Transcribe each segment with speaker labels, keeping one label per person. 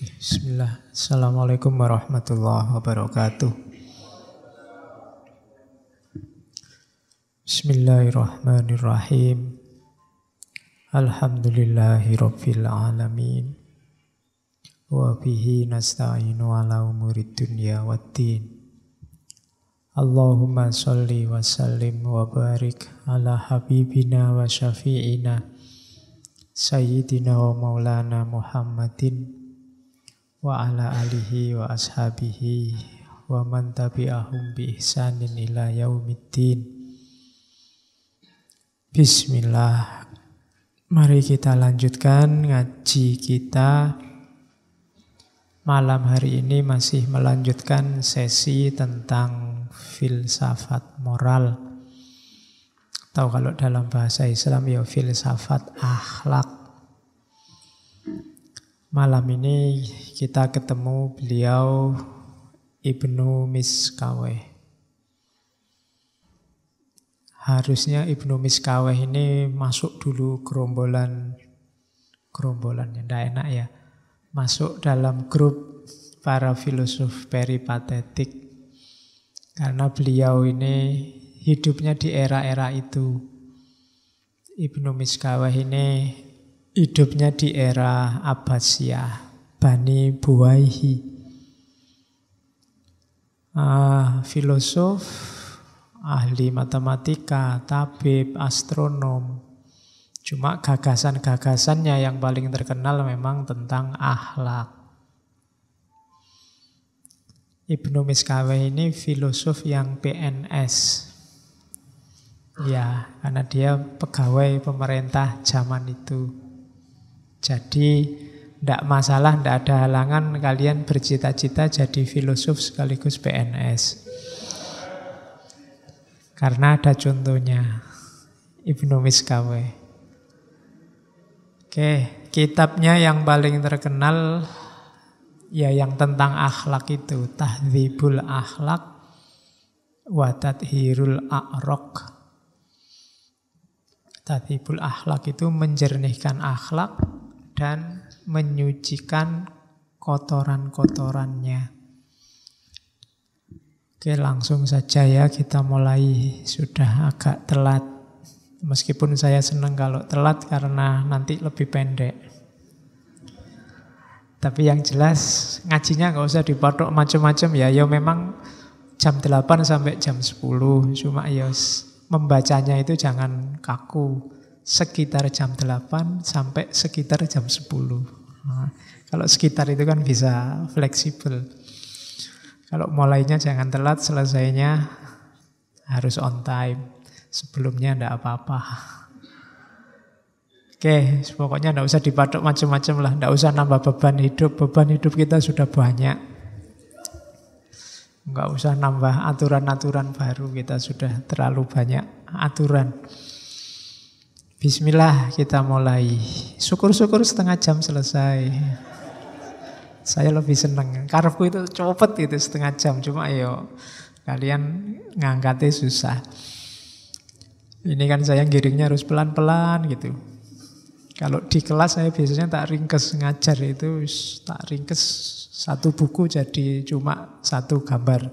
Speaker 1: Bismillah. Assalamualaikum warahmatullahi wabarakatuh. Bismillahirrahmanirrahim. Alhamdulillahi rabbil alamin. Wa bihi nasta'inu ala umurid dunya waddin. Allahumma sholli wa sallim wa barik ala habibina wa syafi'ina Sayyidina wa maulana Muhammadin wa ala alihi wa ashabihi wa man tabi'ahum bi ihsanin ila yaumiddin. Bismillah. Mari kita lanjutkan ngaji kita. Malam hari ini masih melanjutkan sesi tentang filsafat moral, atau kalau dalam bahasa Islam ya filsafat akhlak. Malam ini kita ketemu beliau Ibnu Miskaweh. Harusnya Ibnu Miskaweh ini masuk dulu gerombolannya, tidak enak ya. Masuk dalam grup para filosof peripatetik. Karena beliau ini hidupnya di era-era itu. Ibnu Miskaweh ini hidupnya di era Abbasiyah, Bani Buwaihi. Filosof, ahli matematika, tabib, astronom. Cuma gagasan-gagasannya yang paling terkenal memang tentang akhlak. Ibnu Miskaweh ini filosof yang PNS. Ya, karena dia pegawai pemerintah zaman itu. Jadi tidak masalah, tidak ada halangan kalian bercita-cita jadi filosof sekaligus PNS. Karena ada contohnya, Ibnu Miskaweh. Oke, kitabnya yang paling terkenal ya yang tentang akhlak itu, Tahdzibul Akhlak wa Tadhirul A'raq. Tahdzibul Akhlak itu menjernihkan akhlak dan menyucikan kotoran-kotorannya. Oke, langsung saja ya kita mulai. Sudah agak telat. Meskipun saya senang kalau telat karena nanti lebih pendek. Tapi yang jelas ngajinya nggak usah dipatok macam-macam ya. Ya memang jam 8 sampai jam 10. Cuma ya membacanya itu jangan kaku. Sekitar jam 8 sampai sekitar jam 10. Nah, kalau sekitar itu kan bisa fleksibel. Kalau mulainya jangan telat, selesainya harus on time. Sebelumnya enggak apa-apa. Oke, pokoknya enggak usah dipatok macam-macam lah. Enggak usah nambah beban hidup. Beban hidup kita sudah banyak. Enggak usah nambah aturan-aturan baru. Kita sudah terlalu banyak aturan. Bismillah, kita mulai. Syukur-syukur setengah jam selesai. Saya lebih senang. Karepku itu cepet itu setengah jam. Cuma yo kalian ngangkatnya susah. Ini kan saya giringnya harus pelan-pelan gitu. Kalau di kelas saya biasanya tak ringkes ngajar itu, tak ringkes satu buku jadi cuma satu gambar.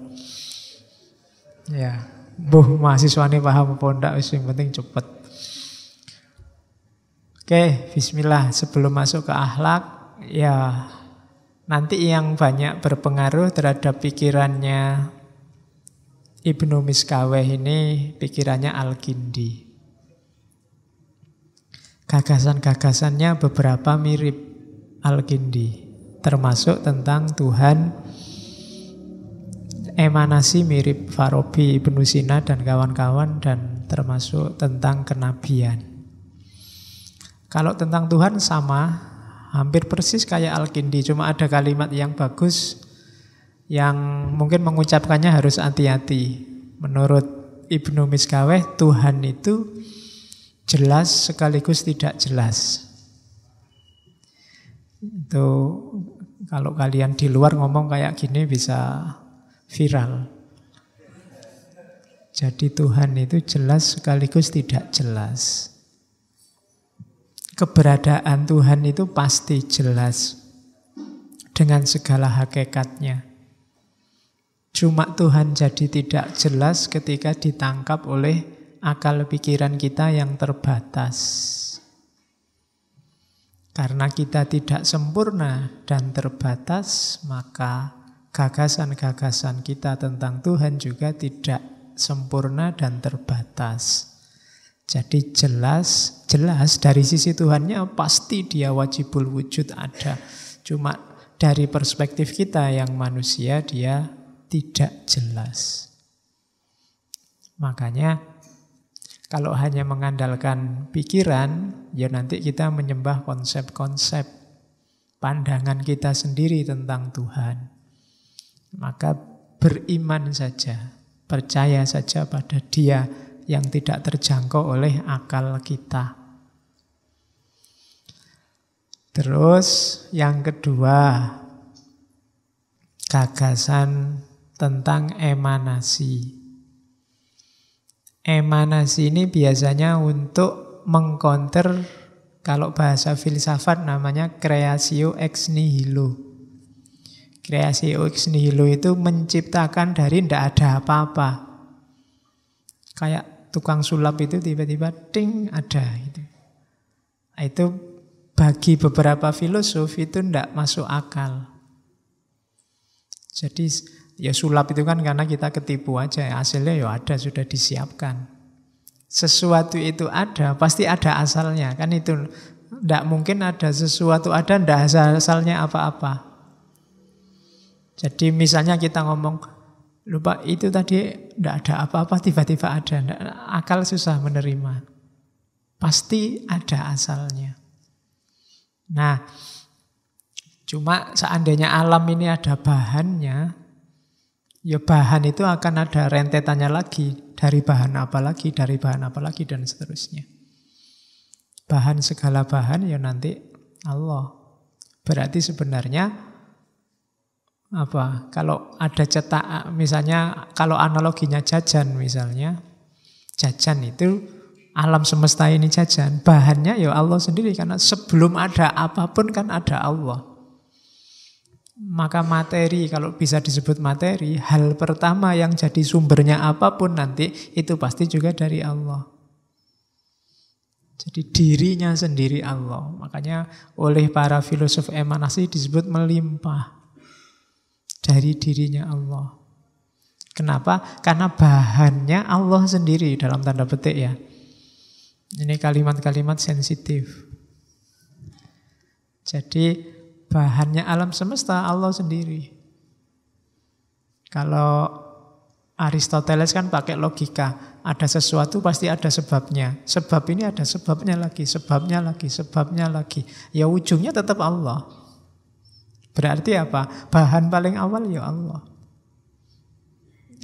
Speaker 1: Ya, mahasiswa ini paham apa enggak, yang penting cepet. Oke, bismillah. Sebelum masuk ke akhlak, ya nanti yang banyak berpengaruh terhadap pikirannya Ibnu Miskaweh ini pikirannya Al-Kindi. Gagasan-gagasannya beberapa mirip Al-Kindi, termasuk tentang Tuhan, emanasi mirip Farabi, Ibnu Sina dan kawan-kawan, dan termasuk tentang kenabian. Kalau tentang Tuhan sama, hampir persis kayak Al-Kindi, cuma ada kalimat yang bagus yang mungkin mengucapkannya harus hati-hati. Menurut Ibnu Miskaweh, Tuhan itu jelas sekaligus tidak jelas. Itu kalau kalian di luar ngomong kayak gini bisa viral. Jadi Tuhan itu jelas sekaligus tidak jelas. Keberadaan Tuhan itu pasti jelas. dengan segala hakikatnya. Cuma Tuhan jadi tidak jelas ketika ditangkap oleh akal pikiran kita yang terbatas. Karena kita tidak sempurna dan terbatas, maka gagasan-gagasan kita tentang Tuhan juga tidak sempurna dan terbatas. Jadi jelas dari sisi Tuhannya pasti dia wajibul wujud ada. Cuma dari perspektif kita yang manusia dia tidak jelas. Makanya kalau hanya mengandalkan pikiran, ya nanti kita menyembah konsep-konsep pandangan kita sendiri tentang Tuhan. Maka beriman saja, percaya saja pada Dia yang tidak terjangkau oleh akal kita. Terus yang kedua, gagasan tentang emanasi. Emanasi ini biasanya untuk mengcounter, kalau bahasa filsafat namanya creatio ex nihilo. Creatio ex nihilo itu menciptakan dari tidak ada apa-apa. Kayak tukang sulap itu tiba-tiba ting ada. Itu bagi beberapa filosof itu tidak masuk akal. Jadi ya sulap itu kan karena kita ketipu aja, hasilnya ya ada, sudah disiapkan. Sesuatu itu ada, pasti ada asalnya. Kan itu tidak mungkin ada sesuatu ada, tidak asalnya apa-apa. Jadi misalnya kita ngomong, lupa itu tadi tidak ada apa-apa, tiba-tiba ada. Akal susah menerima. Pasti ada asalnya. Nah, cuma seandainya alam ini ada bahannya, ya bahan itu akan ada rentetannya lagi. Dari bahan apa lagi, dari bahan apa lagi, dan seterusnya. Bahan segala bahan ya nanti Allah. Berarti sebenarnya apa? Kalau ada cetak, misalnya kalau analoginya jajan misalnya, jajan itu alam semesta ini jajan. Bahannya ya Allah sendiri, karena sebelum ada apapun kan ada Allah. Maka materi, kalau bisa disebut materi, hal pertama yang jadi sumbernya apapun nanti, itu pasti juga dari Allah. Jadi dirinya sendiri Allah. Makanya oleh para filosof emanasi disebut melimpah dari dirinya Allah. Kenapa? Karena bahannya Allah sendiri, dalam tanda petik ya. Ini kalimat-kalimat sensitif. Jadi bahannya alam semesta Allah sendiri. Kalau Aristoteles kan pakai logika, ada sesuatu pasti ada sebabnya. Sebab ini ada sebabnya lagi, sebabnya lagi, sebabnya lagi. Ya ujungnya tetap Allah. Berarti apa? Bahan paling awal ya Allah.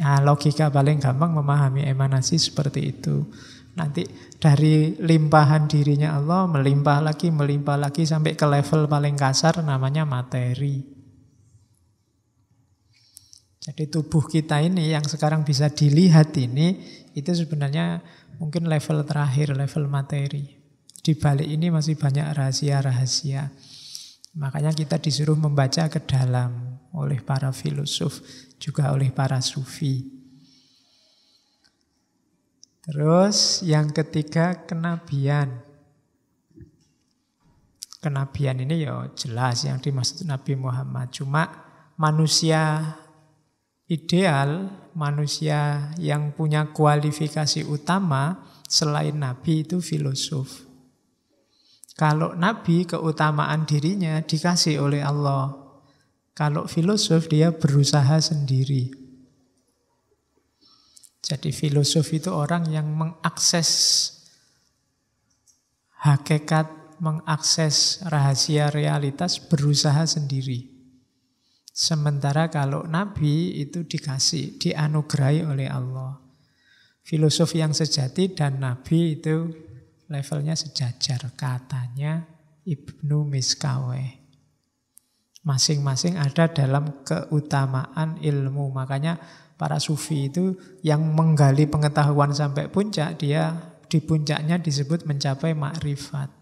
Speaker 1: Nah, logika paling gampang memahami emanasi seperti itu. Nanti dari limpahan dirinya Allah melimpah lagi sampai ke level paling kasar namanya materi. Jadi tubuh kita ini yang sekarang bisa dilihat ini, itu sebenarnya mungkin level terakhir, level materi. Di balik ini masih banyak rahasia-rahasia. Makanya kita disuruh membaca ke dalam oleh para filosof, juga oleh para sufi. Terus yang ketiga, kenabian. Kenabian ini ya jelas yang dimaksud Nabi Muhammad. Cuma manusia ideal, manusia yang punya kualifikasi utama selain Nabi itu filosof. Kalau Nabi keutamaan dirinya dikasih oleh Allah. Kalau filosof dia berusaha sendiri. Jadi filosof itu orang yang mengakses hakikat, mengakses rahasia realitas, berusaha sendiri. Sementara kalau Nabi itu dikasih, dianugerahi oleh Allah. Filosof yang sejati dan Nabi itu levelnya sejajar, katanya Ibnu Miskaweh. Masing-masing ada dalam keutamaan ilmu. Makanya para sufi itu yang menggali pengetahuan sampai puncak, dia di puncaknya disebut mencapai makrifat.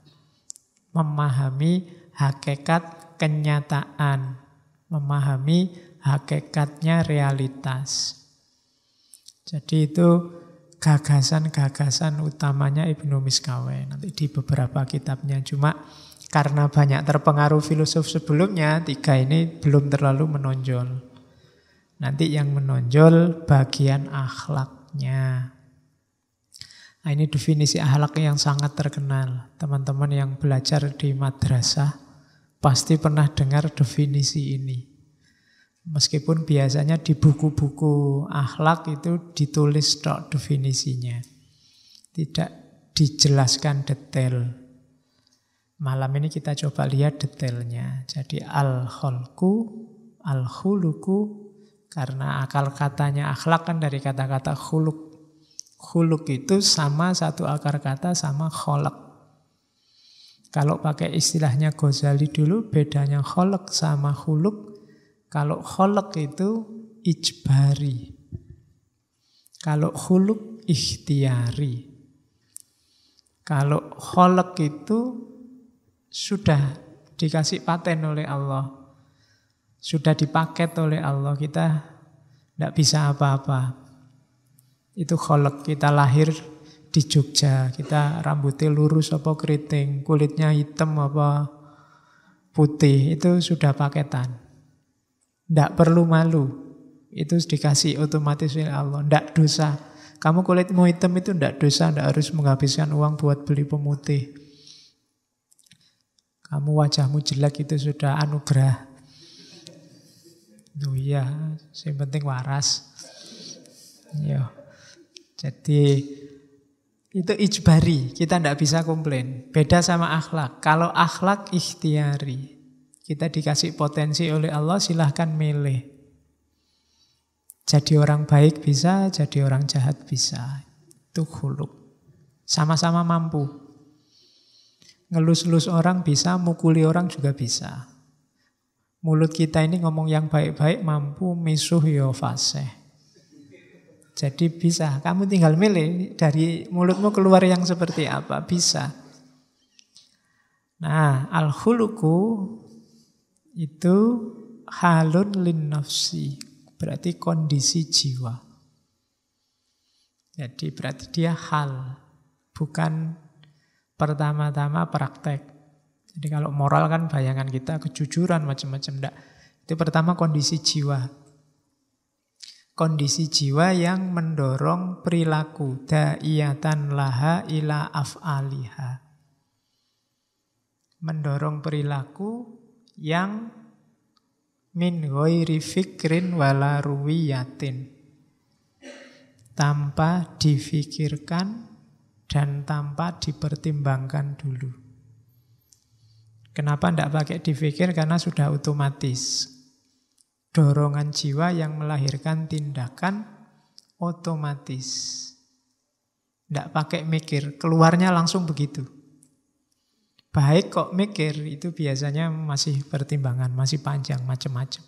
Speaker 1: Memahami hakikat kenyataan. memahami hakikatnya realitas. Jadi itu gagasan-gagasan utamanya Ibnu Miskaweh nanti di beberapa kitabnya. Cuma karena banyak terpengaruh filosof sebelumnya, 3 ini belum terlalu menonjol. Nanti yang menonjol bagian akhlaknya. Nah, ini definisi akhlak yang sangat terkenal. Teman-teman yang belajar di madrasah pasti pernah dengar definisi ini. Meskipun biasanya di buku-buku akhlak itu ditulis tok definisinya. Tidak dijelaskan detail. Malam ini kita coba lihat detailnya. Jadi al-kholku, al-khuluku, karena akal katanya akhlak kan dari kata-kata khuluk. Khuluk itu sama satu akar kata sama kholak. Kalau pakai istilahnya Ghazali dulu, bedanya kholak sama khuluk. Kalau kholak itu ijbari. Kalau khuluk ikhtiari. Kalau kholak itu sudah dikasih paten oleh Allah. Sudah dipaket oleh Allah. Kita tidak bisa apa-apa. Itu kholak. Kita lahir di Jogja. Kita rambutnya lurus apa keriting. Kulitnya hitam apa putih. Itu sudah paketan. Tidak perlu malu. Itu dikasih otomatis oleh Allah. Tidak dosa. Kamu kulitmu hitam itu tidak dosa. Tidak harus menghabiskan uang buat beli pemutih. Kamu wajahmu jelek itu sudah anugerah. Oh iya, yang penting waras. Ya. Jadi itu ijbari. Kita tidak bisa komplain. Beda sama akhlak. Kalau akhlak ikhtiari. Kita dikasih potensi oleh Allah, silahkan milih. Jadi orang baik bisa, jadi orang jahat bisa. Itu khuluk. Sama-sama mampu. Ngelus-elus orang bisa, mukuli orang juga bisa. Mulut kita ini ngomong yang baik-baik mampu, misuh yo fasih. Jadi bisa, kamu tinggal milih dari mulutmu keluar yang seperti apa, bisa. Nah, al-khuluku itu halun lin nafsi, berarti kondisi jiwa. Jadi berarti dia hal, bukan pertama-tama praktek. Jadi kalau moral kan bayangan kita kejujuran macam-macam, enggak. Itu pertama kondisi jiwa. Kondisi jiwa yang mendorong perilaku da'iyatan laha ila af'aliha. Mendorong perilaku yang min ghairi fikrin wala ruwiyatin, tanpa difikirkan dan tanpa dipertimbangkan dulu. Kenapa tidak pakai difikir? Karena sudah otomatis. Dorongan jiwa yang melahirkan tindakan otomatis. Tidak pakai mikir, keluarnya langsung begitu. Baik kok mikir, itu biasanya masih pertimbangan, masih panjang, macam-macam.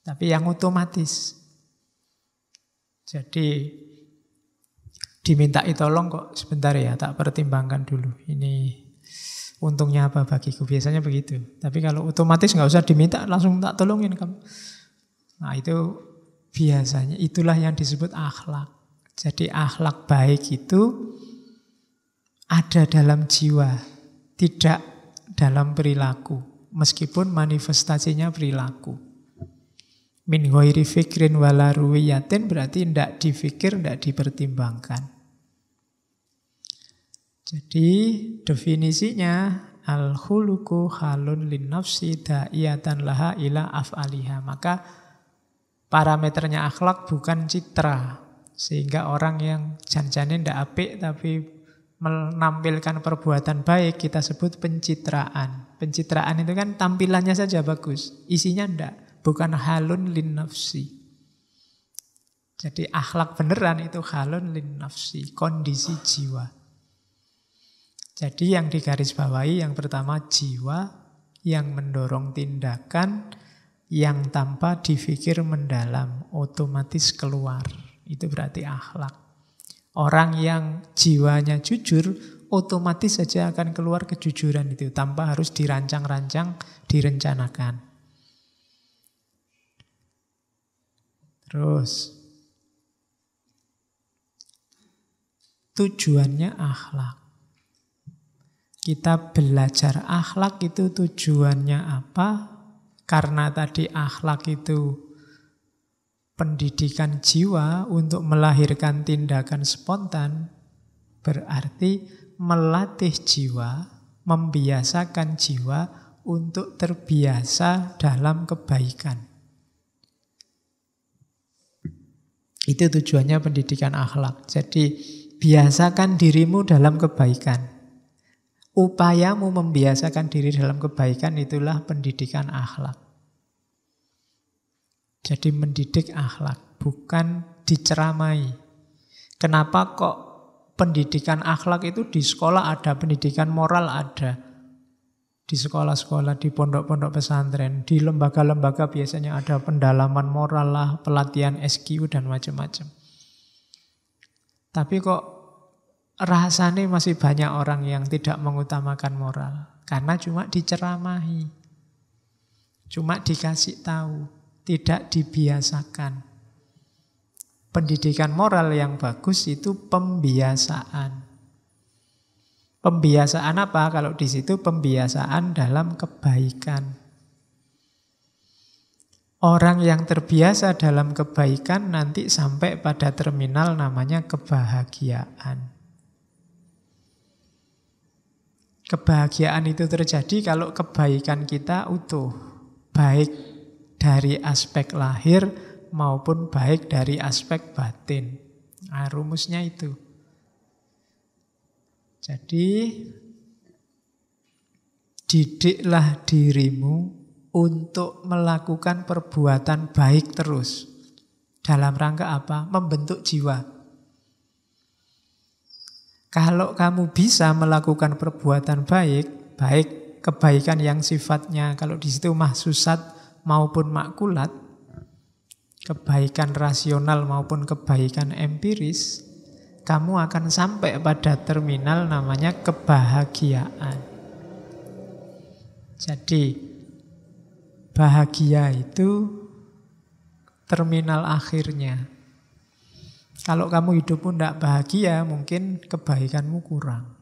Speaker 1: Tapi yang otomatis. Jadi diminta tolong kok sebentar ya, tak pertimbangkan dulu. Ini untungnya apa bagiku, biasanya begitu. Tapi kalau otomatis nggak usah diminta, langsung tak tolongin kamu. Nah itu biasanya, itulah yang disebut akhlak. Jadi akhlak baik itu ada dalam jiwa. Tidak dalam perilaku, meskipun manifestasinya perilaku. Min ghairi fikrin wala ruwiyatin berarti tidak difikir, tidak dipertimbangkan. Jadi definisinya al-khuluku halun lin nafsi da'iyatan laha ila af'aliha. Maka parameternya akhlak bukan citra. Sehingga orang yang jan-jane tidak apik tapi menampilkan perbuatan baik kita sebut pencitraan. Pencitraan itu kan tampilannya saja bagus, isinya enggak, bukan halun lin nafsi. Jadi akhlak beneran itu halun lin nafsi, kondisi jiwa. Jadi yang digarisbawahi yang pertama jiwa yang mendorong tindakan yang tanpa difikir mendalam, otomatis keluar. Itu berarti akhlak. Orang yang jiwanya jujur, otomatis saja akan keluar kejujuran itu, tanpa harus dirancang-rancang, direncanakan. Terus tujuannya akhlak. Kita belajar akhlak itu tujuannya apa? Karena tadi akhlak itu pendidikan jiwa untuk melahirkan tindakan spontan, berarti melatih jiwa, membiasakan jiwa untuk terbiasa dalam kebaikan. Itu tujuannya pendidikan akhlak. Jadi biasakan dirimu dalam kebaikan. Upayamu membiasakan diri dalam kebaikan itulah pendidikan akhlak. Jadi mendidik akhlak, bukan diceramai. Kenapa kok pendidikan akhlak itu di sekolah ada, pendidikan moral ada. Di sekolah-sekolah, di pondok-pondok pesantren, di lembaga-lembaga biasanya ada pendalaman moral lah, pelatihan SQ dan macam-macam. Tapi kok rasanya masih banyak orang yang tidak mengutamakan moral. Karena cuma diceramahi. Cuma dikasih tahu. Tidak dibiasakan. Pendidikan moral yang bagus itu pembiasaan. Pembiasaan apa? Kalau di situ pembiasaan dalam kebaikan. Orang yang terbiasa dalam kebaikan nanti sampai pada terminal namanya kebahagiaan. Kebahagiaan itu terjadi kalau kebaikan kita utuh. Baik dari aspek lahir maupun baik dari aspek batin. Nah, rumusnya itu. Jadi, didiklah dirimu untuk melakukan perbuatan baik terus. Dalam rangka apa? Membentuk jiwa. Kalau kamu bisa melakukan perbuatan baik, baik kebaikan yang sifatnya, kalau di situ mahsusat maupun makulat, kebaikan rasional maupun kebaikan empiris, kamu akan sampai pada terminal namanya kebahagiaan. Jadi, bahagia itu terminal akhirnya. Kalau kamu hidupmu tidak bahagia, mungkin kebaikanmu kurang.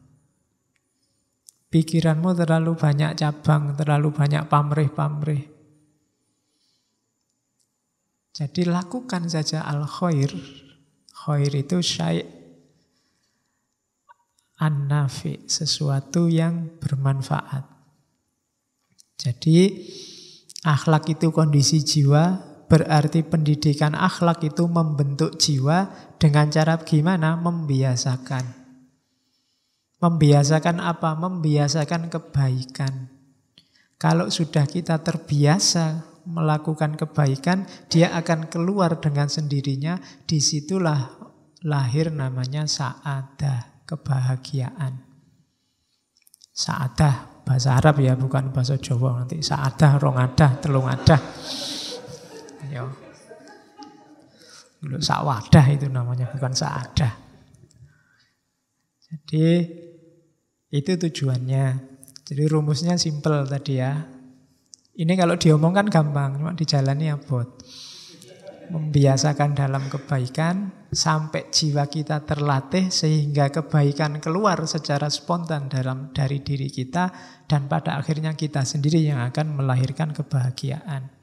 Speaker 1: Pikiranmu terlalu banyak cabang, terlalu banyak pamrih-pamrih. Jadi lakukan saja al-khair. Khair itu syai' an-nafi, sesuatu yang bermanfaat. Jadi akhlak itu kondisi jiwa. Berarti pendidikan akhlak itu membentuk jiwa dengan cara gimana? Membiasakan. Membiasakan apa? Membiasakan kebaikan. Kalau sudah kita terbiasa melakukan kebaikan, dia akan keluar dengan sendirinya. Disitulah lahir namanya sa'adah, kebahagiaan. Sa'adah, bahasa Arab ya, bukan bahasa Jawa. Nanti sa'adah, rongadah, telungadah. Ya. Sakwadah itu namanya, bukan saadah. Jadi itu tujuannya. Jadi rumusnya simple tadi ya. Ini kalau diomongkan gampang, cuma dijalani abot. Membiasakan dalam kebaikan sampai jiwa kita terlatih sehingga kebaikan keluar secara spontan dari diri kita, dan pada akhirnya kita sendiri yang akan melahirkan kebahagiaan.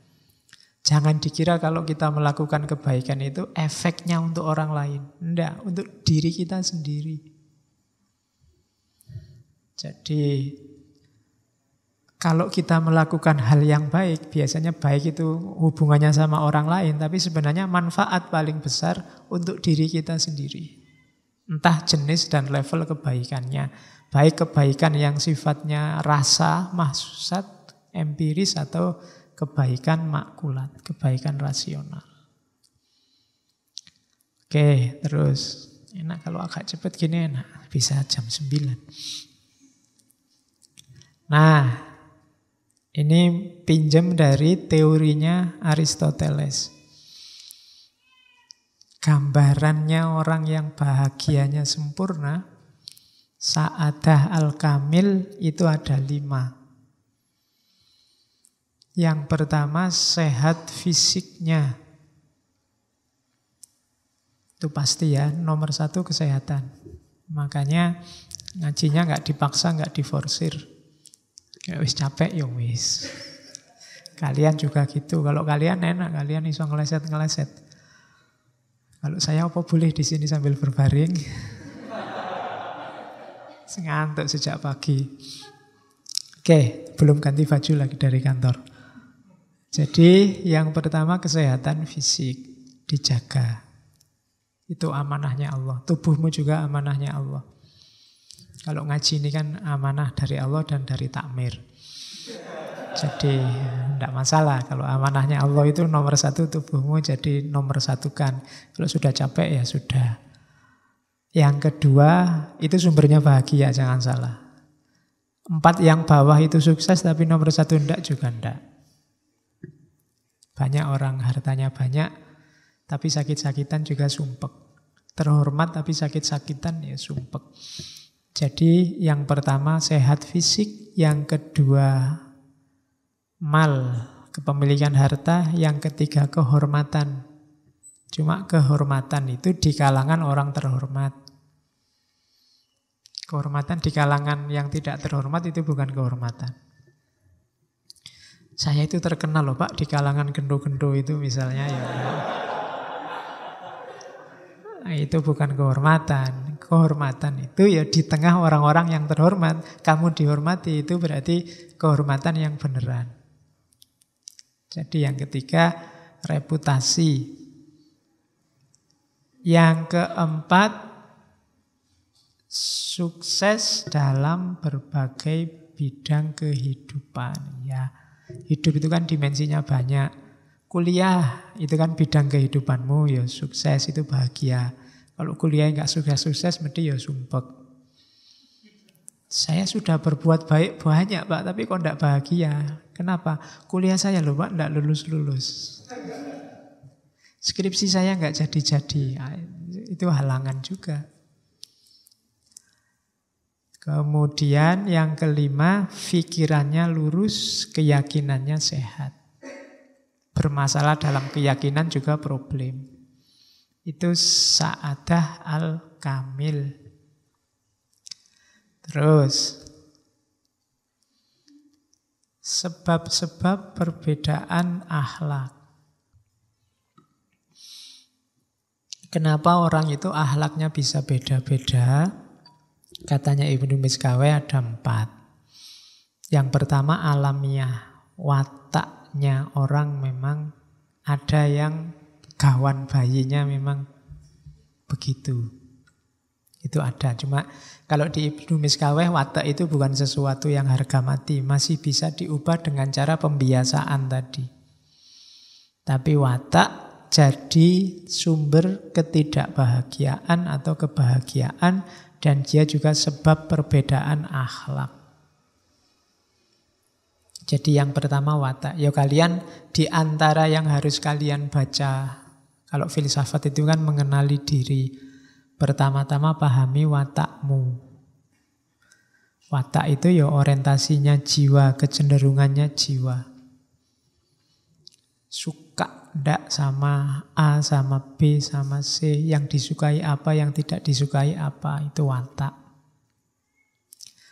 Speaker 1: Jangan dikira kalau kita melakukan kebaikan itu efeknya untuk orang lain. Tidak, untuk diri kita sendiri. Jadi, kalau kita melakukan hal yang baik, biasanya baik itu hubungannya sama orang lain, tapi sebenarnya manfaat paling besar untuk diri kita sendiri. Entah jenis dan level kebaikannya. Baik kebaikan yang sifatnya rasa, mahsusat, empiris, atau kebaikan makulat, kebaikan rasional. Oke, terus enak kalau agak cepat gini enak, bisa jam 9. Nah, ini pinjam dari teorinya Aristoteles. Gambarannya orang yang bahagianya sempurna, sa'adah al-kamil itu ada 5. Yang pertama sehat fisiknya. Itu pasti ya, nomor satu kesehatan. Makanya ngajinya nggak dipaksa, nggak diforsir. Ya wis capek, ya wis. Kalian juga gitu. Kalau kalian enak, kalian iso ngeleset-ngeleset. Kalau saya apa boleh di sini sambil berbaring? Ngantuk sejak pagi. Oke, belum ganti baju lagi dari kantor. Jadi yang pertama kesehatan fisik dijaga. Itu amanahnya Allah. Tubuhmu juga amanahnya Allah. Kalau ngaji ini kan amanah dari Allah dan dari takmir. Jadi tidak masalah. Kalau amanahnya Allah itu nomor satu, tubuhmu jadi nomor satukan. Kalau sudah capek ya sudah. Yang kedua itu sumbernya bahagia, jangan salah. 4 yang bawah itu sukses tapi nomor satu enggak juga enggak. Banyak orang hartanya banyak tapi sakit-sakitan juga sumpek. Terhormat tapi sakit-sakitan ya sumpek. Jadi yang pertama sehat fisik, yang kedua mal, kepemilikan harta, yang ketiga kehormatan. Cuma kehormatan itu di kalangan orang terhormat. Kehormatan di kalangan yang tidak terhormat itu bukan kehormatan. Saya itu terkenal loh Pak di kalangan gendo-gendo itu misalnya ya. Itu bukan kehormatan. Kehormatan itu ya di tengah orang-orang yang terhormat. Kamu dihormati itu berarti kehormatan yang beneran. Jadi yang ketiga reputasi. Yang keempat sukses dalam berbagai bidang kehidupan. Ya, hidup itu kan dimensinya banyak. Kuliah itu kan bidang kehidupanmu, ya sukses itu bahagia. Kalau kuliah nggak sukses-sukses, mesti ya sumpek. Saya sudah berbuat baik banyak Pak, tapi kok nggak bahagia. Kenapa? Kuliah saya loh Pak, nggak lulus-lulus. Skripsi saya nggak jadi-jadi. Itu halangan juga. Kemudian yang kelima, pikirannya lurus, keyakinannya sehat. Bermasalah dalam keyakinan juga problem. Itu sa'adah al-kamil. Terus, sebab-sebab perbedaan akhlak. Kenapa orang itu akhlaknya bisa beda-beda? Katanya Ibnu Miskaweh ada 4. Yang pertama alamiah, wataknya orang memang ada yang gawan bayinya memang begitu. Itu ada, cuma kalau di Ibnu Miskaweh watak itu bukan sesuatu yang harga mati, masih bisa diubah dengan cara pembiasaan tadi. Tapi watak jadi sumber ketidakbahagiaan atau kebahagiaan dan dia juga sebab perbedaan akhlak. Jadi yang pertama watak. Ya kalian di antara yang harus kalian baca, kalau filsafat itu kan mengenali diri. Pertama-tama pahami watakmu. Watak itu ya orientasinya jiwa, kecenderungannya jiwa. Suka ndak sama A, sama B, sama C, yang disukai apa, yang tidak disukai apa, itu watak.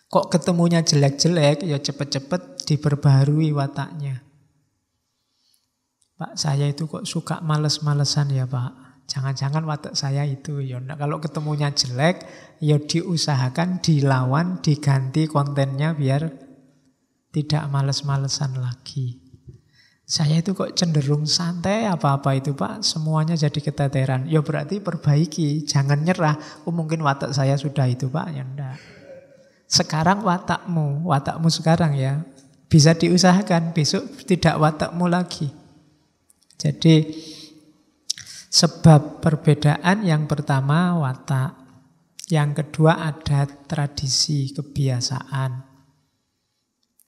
Speaker 1: Kok ketemunya jelek-jelek, ya cepet-cepet diperbaharui wataknya. Pak, saya itu kok suka males-malesan ya Pak. Jangan-jangan watak saya itu. Ya, kalau ketemunya jelek, ya diusahakan, dilawan, diganti kontennya biar tidak males-malesan lagi. Saya itu kok cenderung santai apa-apa itu Pak, semuanya jadi keteteran. Ya berarti perbaiki, jangan nyerah. Oh mungkin watak saya sudah itu Pak, ya enggak. Sekarang watakmu sekarang ya. Bisa diusahakan, besok tidak watakmu lagi. Jadi sebab perbedaan yang pertama watak. Yang kedua ada tradisi, kebiasaan.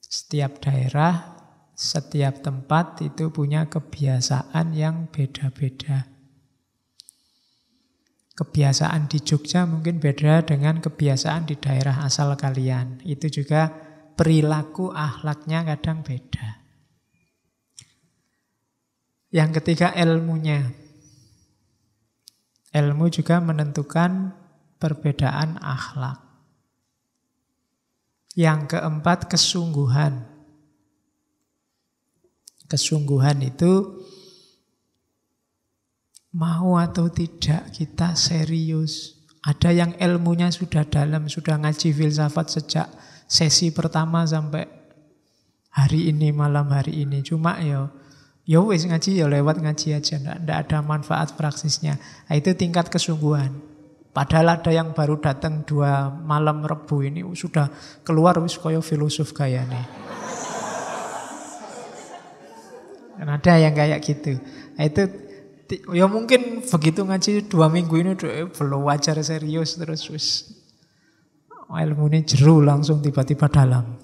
Speaker 1: Setiap daerah, setiap tempat itu punya kebiasaan yang beda-beda. Kebiasaan di Jogja mungkin beda dengan kebiasaan di daerah asal kalian. Itu juga perilaku akhlaknya kadang beda. Yang ketiga ilmunya. Ilmu juga menentukan perbedaan akhlak. Yang keempat, kesungguhan. Kesungguhan itu mau atau tidak kita serius. Ada yang ilmunya sudah dalam, sudah ngaji filsafat sejak sesi pertama sampai hari ini, malam hari ini. Cuma ya wis ngaji ya lewat ngaji aja, ndak ada manfaat praksisnya. Nah, itu tingkat kesungguhan. Padahal ada yang baru datang 2 malam Rebu ini sudah keluar wis koyo filosof gayane. Dan ada yang kayak gitu. Nah, itu ya mungkin begitu ngaji 2 minggu ini belum wajar serius terus wis ilmunya jeru langsung tiba-tiba dalam.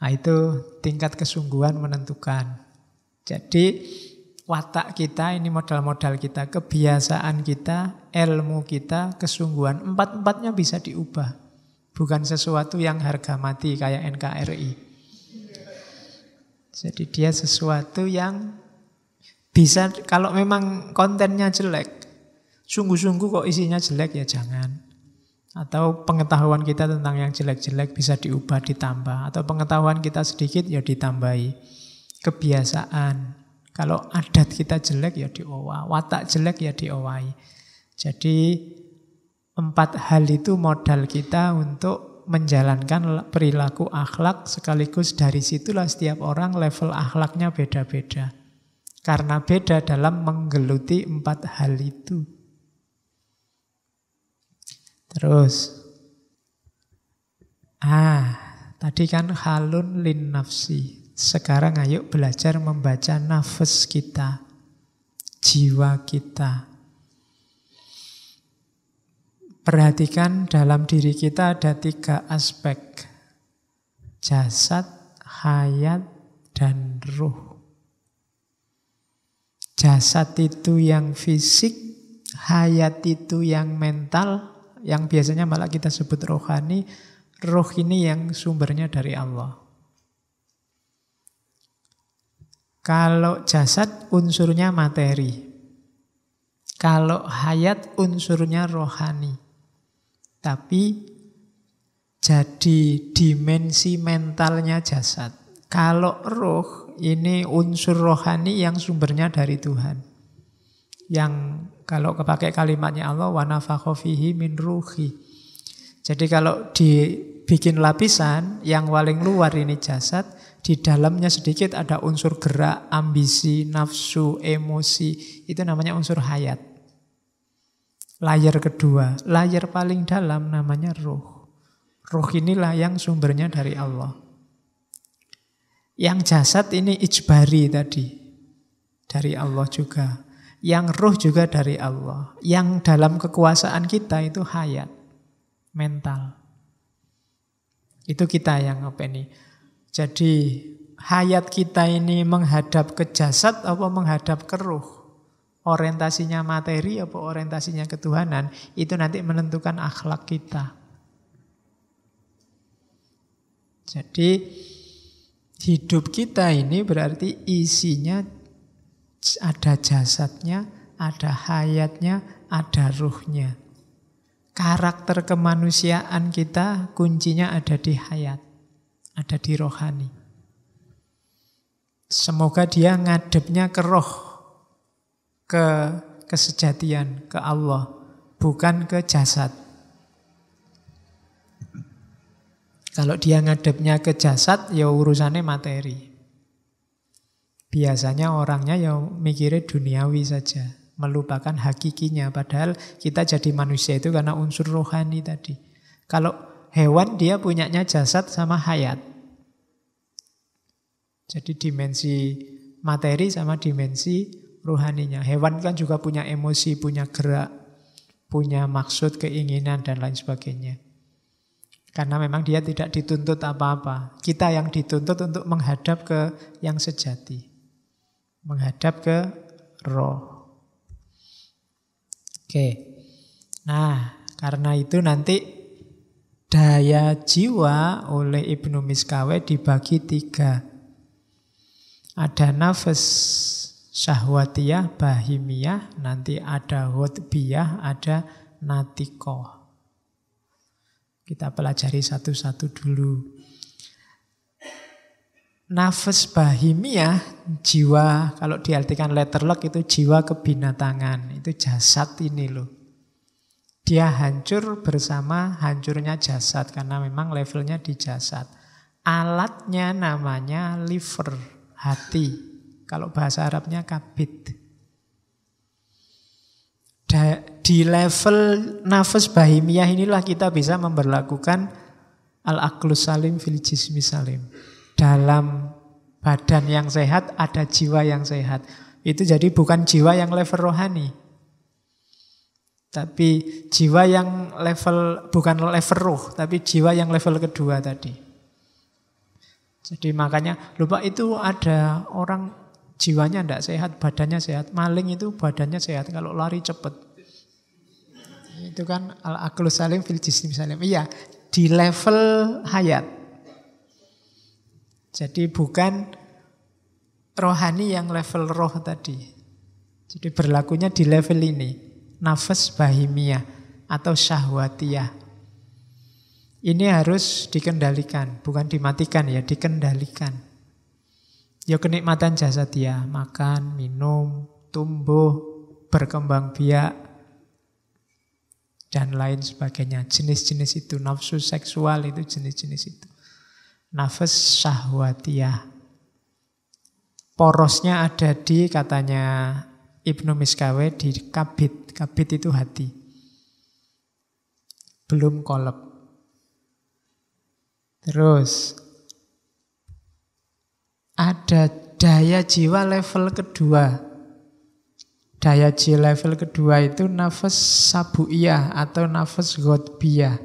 Speaker 1: Nah, itu tingkat kesungguhan menentukan. Jadi watak kita ini modal-modal kita, kebiasaan kita, ilmu kita, kesungguhan, 4-4-nya bisa diubah. Bukan sesuatu yang harga mati kayak NKRI. Jadi dia sesuatu yang bisa, kalau memang kontennya jelek, sungguh-sungguh kok isinya jelek ya jangan. Atau pengetahuan kita tentang yang jelek-jelek bisa diubah, ditambah. Atau pengetahuan kita sedikit ya ditambahi. Kebiasaan. Kalau adat kita jelek ya diowah, watak jelek ya diowahi. Jadi 4 hal itu modal kita untuk menjalankan perilaku akhlak, sekaligus dari situlah setiap orang level akhlaknya beda-beda. Karena beda dalam menggeluti 4 hal itu. Terus. Tadi kan halun lin nafsi. Sekarang ayo belajar membaca nafas kita. Jiwa kita. Perhatikan dalam diri kita ada 3 aspek. Jasad, hayat, dan ruh. Jasad itu yang fisik, hayat itu yang mental, yang biasanya malah kita sebut rohani. Roh ini yang sumbernya dari Allah. Kalau jasad unsurnya materi. Kalau hayat unsurnya rohani. Tapi jadi dimensi mentalnya jasad. Kalau roh ini unsur rohani yang sumbernya dari Tuhan. Yang kalau kepakai kalimatnya Allah, wa nafakha fihi min ruhi. Jadi kalau dibikin lapisan, yang paling luar ini jasad, di dalamnya sedikit ada unsur gerak, ambisi, nafsu, emosi. Itu namanya unsur hayat. Layar kedua, layar paling dalam namanya ruh. Ruh inilah yang sumbernya dari Allah. Yang jasad ini ijbari tadi, dari Allah juga. Yang ruh juga dari Allah. Yang dalam kekuasaan kita itu hayat, mental. Itu kita yang apa ini. Jadi hayat kita ini menghadap ke jasad apa menghadap ke ruh? Orientasinya materi apa orientasinya ketuhanan? Itu nanti menentukan akhlak kita. Jadi hidup kita ini berarti isinya ada jasadnya, ada hayatnya, ada ruhnya. Karakter kemanusiaan kita kuncinya ada di hayat, ada di rohani. Semoga dia ngadepnya ke roh, ke kesejatian, ke Allah, bukan ke jasad. Kalau dia ngadepnya ke jasad, ya urusannya materi. Biasanya orangnya ya mikirnya duniawi saja, melupakan hakikinya. Padahal kita jadi manusia itu karena unsur rohani tadi. Kalau hewan dia punyanya jasad sama hayat. Jadi dimensi materi sama dimensi rohaninya. Hewan kan juga punya emosi, punya gerak, punya maksud, keinginan, dan lain sebagainya. Karena memang dia tidak dituntut apa-apa. Kita yang dituntut untuk menghadap ke yang sejati. Menghadap ke roh. Oke. Nah, karena itu nanti daya jiwa oleh Ibnu Miskaweh dibagi 3. Ada nafas syahwatiyah, bahimiyah, nanti ada hutbiyah, ada natikoh. Kita pelajari satu-satu dulu. Nafas bahimiyah, jiwa, kalau diartikan letterlock itu jiwa kebinatangan. Itu jasad ini loh. Dia hancur bersama hancurnya jasad, karena memang levelnya di jasad. Alatnya namanya liver, hati. Kalau bahasa Arabnya kabid. Di level nafas bahimiyah inilah kita bisa memberlakukan al-aqlus salim fil jismi salim. Dalam badan yang sehat ada jiwa yang sehat. Itu jadi bukan jiwa yang level rohani. Tapi jiwa yang level, bukan level ruh, tapi jiwa yang level kedua tadi. Jadi makanya, lupa itu ada orang jiwanya tidak sehat, badannya sehat. Maling itu badannya sehat, kalau lari cepat. Itu kan al-aqlus salim fil jismi salim. Iya, di level hayat. Jadi bukan rohani yang level roh tadi. Jadi berlakunya di level ini. Nafas bahimiyah atau syahwatiyah. Ini harus dikendalikan. Bukan dimatikan ya, dikendalikan. Ya kenikmatan jasadiah. Makan, minum, tumbuh, berkembang biak, dan lain sebagainya. Jenis-jenis itu. Nafsu seksual itu jenis-jenis itu. Nafas syahwatiyah. Porosnya ada di, katanya Ibnu Miskawe, di kabid. Kabid itu hati. Belum kolab. Terus ada daya jiwa level kedua. Daya jiwa level kedua itu nafas sabuiyah atau nafas ghotbiyah.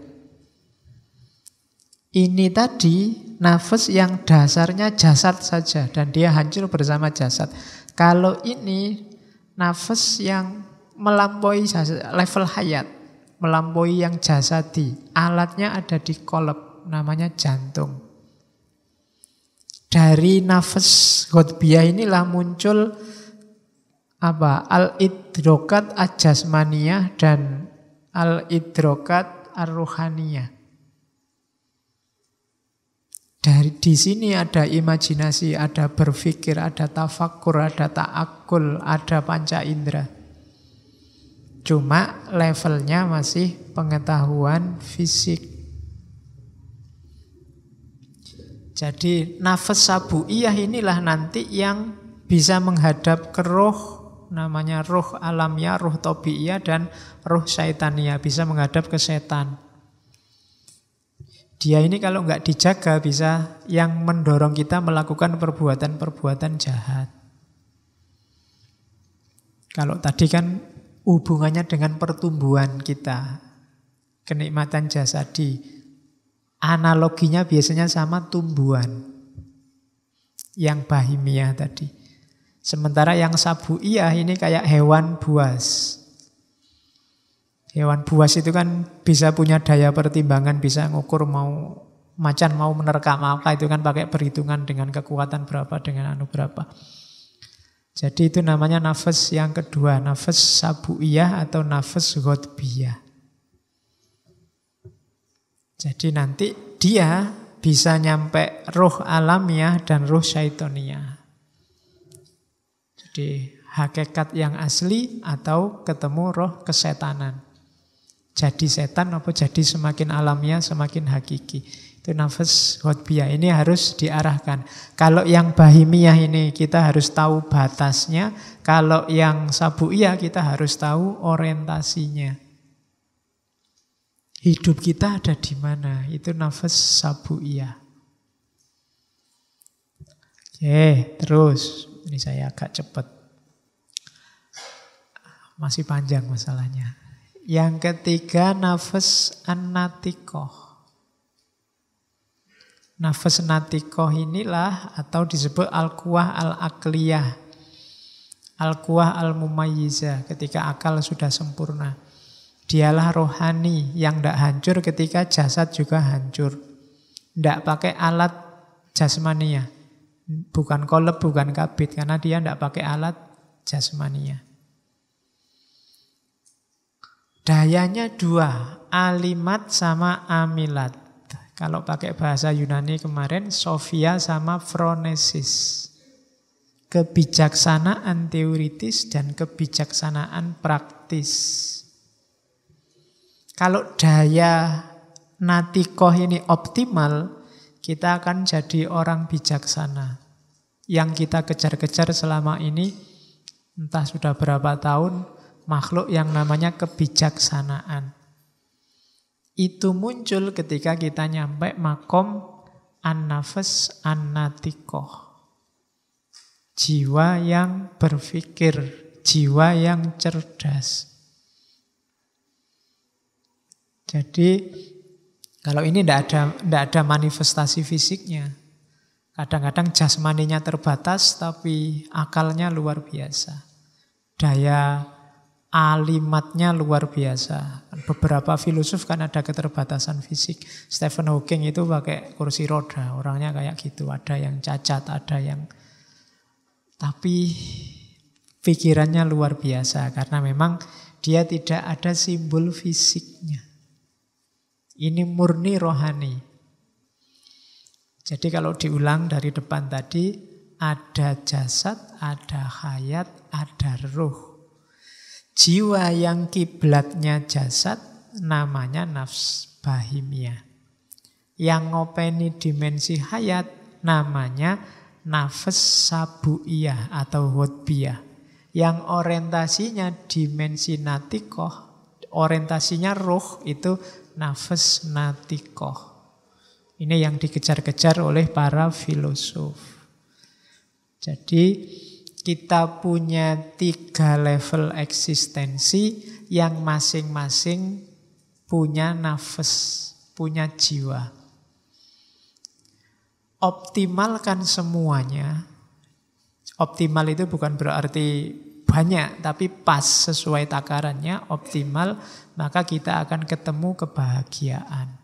Speaker 1: Ini tadi nafas yang dasarnya jasad saja dan dia hancur bersama jasad. Kalau ini nafas yang melampaui level hayat, melampaui yang jasadi. Alatnya ada di kolab, namanya jantung. Dari nafas ghotbiyah inilah muncul al-idrokat ajasmaniyah dan al-idrokat ar-ruhaniyah. Di sini ada imajinasi, ada berpikir, ada tafakur, ada ta'akul, ada panca indera. Cuma levelnya masih pengetahuan fisik. Jadi nafas sabuiyah inilah nanti yang bisa menghadap ke roh, namanya roh alamiah, roh tabiiyah, dan roh syaitaniah, bisa menghadap ke setan. Dia ini kalau nggak dijaga bisa yang mendorong kita melakukan perbuatan-perbuatan jahat. Kalau tadi kan hubungannya dengan pertumbuhan kita, kenikmatan jasadi, analoginya biasanya sama tumbuhan yang bahimiyah tadi. Sementara yang sabuiyah ini kayak hewan buas. Hewan buas itu kan bisa punya daya pertimbangan, bisa ngukur macan mau menerkam apa, itu kan pakai perhitungan dengan kekuatan berapa, dengan berapa. Jadi itu namanya nafas yang kedua, nafas sabuiyah atau nafas ghotbiyah. Jadi nanti dia bisa nyampe roh alamiah dan roh syaitoniyah. Jadi hakikat yang asli atau ketemu roh kesetanan. Jadi setan apa jadi semakin alamiah, semakin hakiki. Itu nafas ghotbiyah. Ini harus diarahkan. Kalau yang bahimiyah ini kita harus tahu batasnya. Kalau yang sabuiyah kita harus tahu orientasinya. Hidup kita ada di mana? Itu nafas sabuiyah. Oke, terus. Ini saya agak cepat. Masih panjang masalahnya. Yang ketiga nafas an-natikoh. Nafas natikoh inilah atau disebut al-quwah al-akliyah. Al-quwah al-mumayyizah, ketika akal sudah sempurna. Dialah rohani yang tidak hancur ketika jasad juga hancur. Tidak pakai alat jasmania. Bukan kolab, bukan kabit. Karena dia tidak pakai alat jasmania. Dayanya dua, alimat sama amilat. Kalau pakai bahasa Yunani kemarin, Sophia sama phronesis. Kebijaksanaan teoritis dan kebijaksanaan praktis. Kalau daya natikoh ini optimal, kita akan jadi orang bijaksana. Yang kita kejar-kejar selama ini, entah sudah berapa tahun, makhluk yang namanya kebijaksanaan. Itu muncul ketika kita nyampe makom an-nafs an-natikoh. Jiwa yang berpikir, jiwa yang cerdas. Jadi kalau ini tidak ada manifestasi fisiknya. Kadang-kadang jasmaninya terbatas tapi akalnya luar biasa. Daya alimatnya luar biasa. Beberapa filosof kan ada keterbatasan fisik. Stephen Hawking itu pakai kursi roda, orangnya kayak gitu. Ada yang cacat, ada yang... Tapi pikirannya luar biasa karena memang dia tidak ada simbol fisiknya. Ini murni rohani. Jadi kalau diulang dari depan tadi, ada jasad, ada hayat, ada ruh. Jiwa yang kiblatnya jasad namanya nafs bahimia. Yang ngopeni dimensi hayat namanya nafas sabuiyah atau hutbiyah. Yang orientasinya dimensi natikoh, orientasinya ruh itu nafas natikoh. Ini yang dikejar-kejar oleh para filosof. Jadi kita punya 3 level eksistensi yang masing-masing punya nafas, punya jiwa. Optimalkan semuanya. Optimal itu bukan berarti banyak, tapi pas sesuai takarannya, optimal, maka kita akan ketemu kebahagiaan.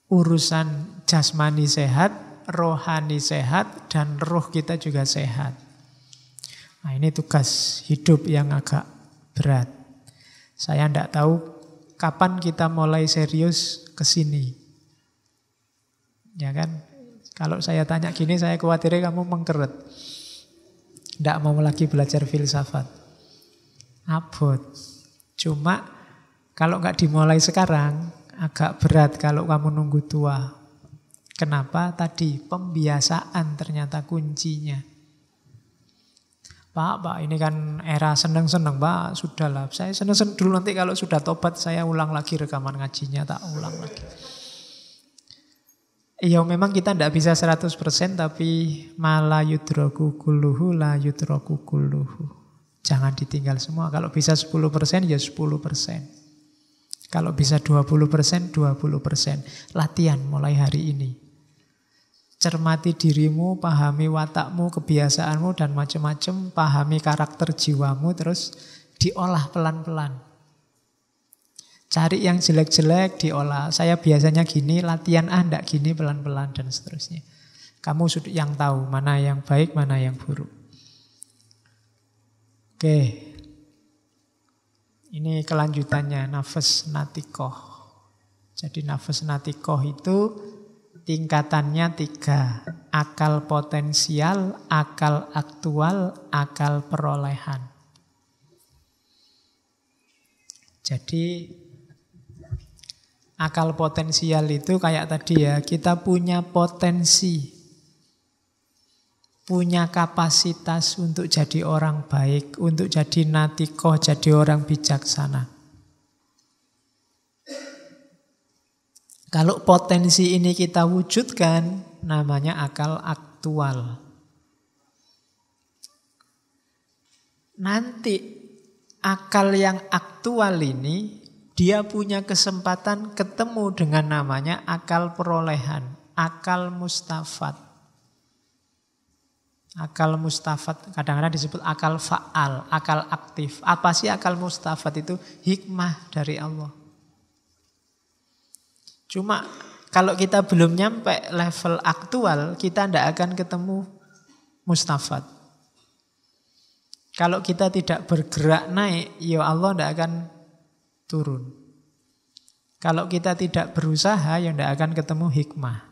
Speaker 1: Urusan jasmani sehat, rohani sehat, dan roh kita juga sehat. Nah, ini tugas hidup yang agak berat. Saya tidak tahu kapan kita mulai serius ke sini. Ya kan? Kalau saya tanya gini, saya khawatirnya kamu mengkeret. Tidak mau lagi belajar filsafat. Abot. Cuma kalau nggak dimulai sekarang, agak berat kalau kamu nunggu tua. Kenapa? Tadi pembiasaan ternyata kuncinya. Pak, ini kan era seneng-seneng, Pak. Sudahlah, saya seneng-seneng dulu, nanti kalau sudah tobat saya ulang lagi rekaman ngajinya, tak ulang lagi. Ya memang kita tidak bisa 100%, tapi mala yudroku kulluhu la yudroku kulluhu. Jangan ditinggal semua. Kalau bisa 10% ya 10%. Kalau bisa 20%, 20%. Latihan mulai hari ini. Cermati dirimu, pahami watakmu, kebiasaanmu, dan macam-macam. Pahami karakter jiwamu, terus diolah pelan-pelan. Cari yang jelek-jelek, diolah. Saya biasanya gini, latihan enggak gini, pelan-pelan, dan seterusnya. Kamu sudah yang tahu mana yang baik, mana yang buruk. Oke. Ini kelanjutannya, nafas natikoh. Jadi nafas natikoh itu tingkatannya 3. Akal potensial, akal aktual, akal perolehan. Jadi akal potensial itu kayak tadi ya, kita punya potensi, punya kapasitas untuk jadi orang baik, untuk jadi natikoh, jadi orang bijaksana. Kalau potensi ini kita wujudkan, namanya akal aktual. Nanti akal yang aktual ini, dia punya kesempatan ketemu dengan namanya akal perolehan, akal mustafat. Akal mustafat kadang-kadang disebut akal fa'al, akal aktif. Apa sih akal mustafat itu? Hikmah dari Allah. Cuma kalau kita belum nyampe level aktual, kita tidak akan ketemu mustafat. Kalau kita tidak bergerak naik, ya Allah tidak akan turun. Kalau kita tidak berusaha, ya tidak akan ketemu hikmah.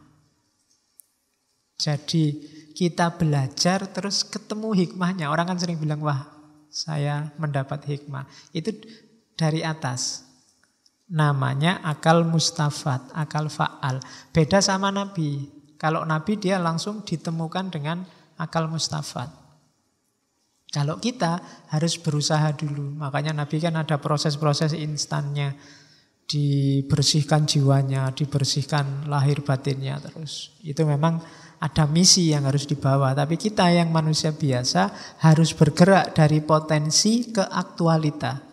Speaker 1: Jadi kita belajar terus ketemu hikmahnya. Orang kan sering bilang, wah saya mendapat hikmah. Itu dari atas. Namanya akal mustafat, akal fa'al. Beda sama Nabi. Kalau Nabi dia langsung ditemukan dengan akal mustafat. Kalau kita harus berusaha dulu. Makanya Nabi kan ada proses-proses instannya. Dibersihkan jiwanya, dibersihkan lahir batinnya terus. Itu memang ada misi yang harus dibawa. Tapi kita yang manusia biasa harus bergerak dari potensi ke aktualita.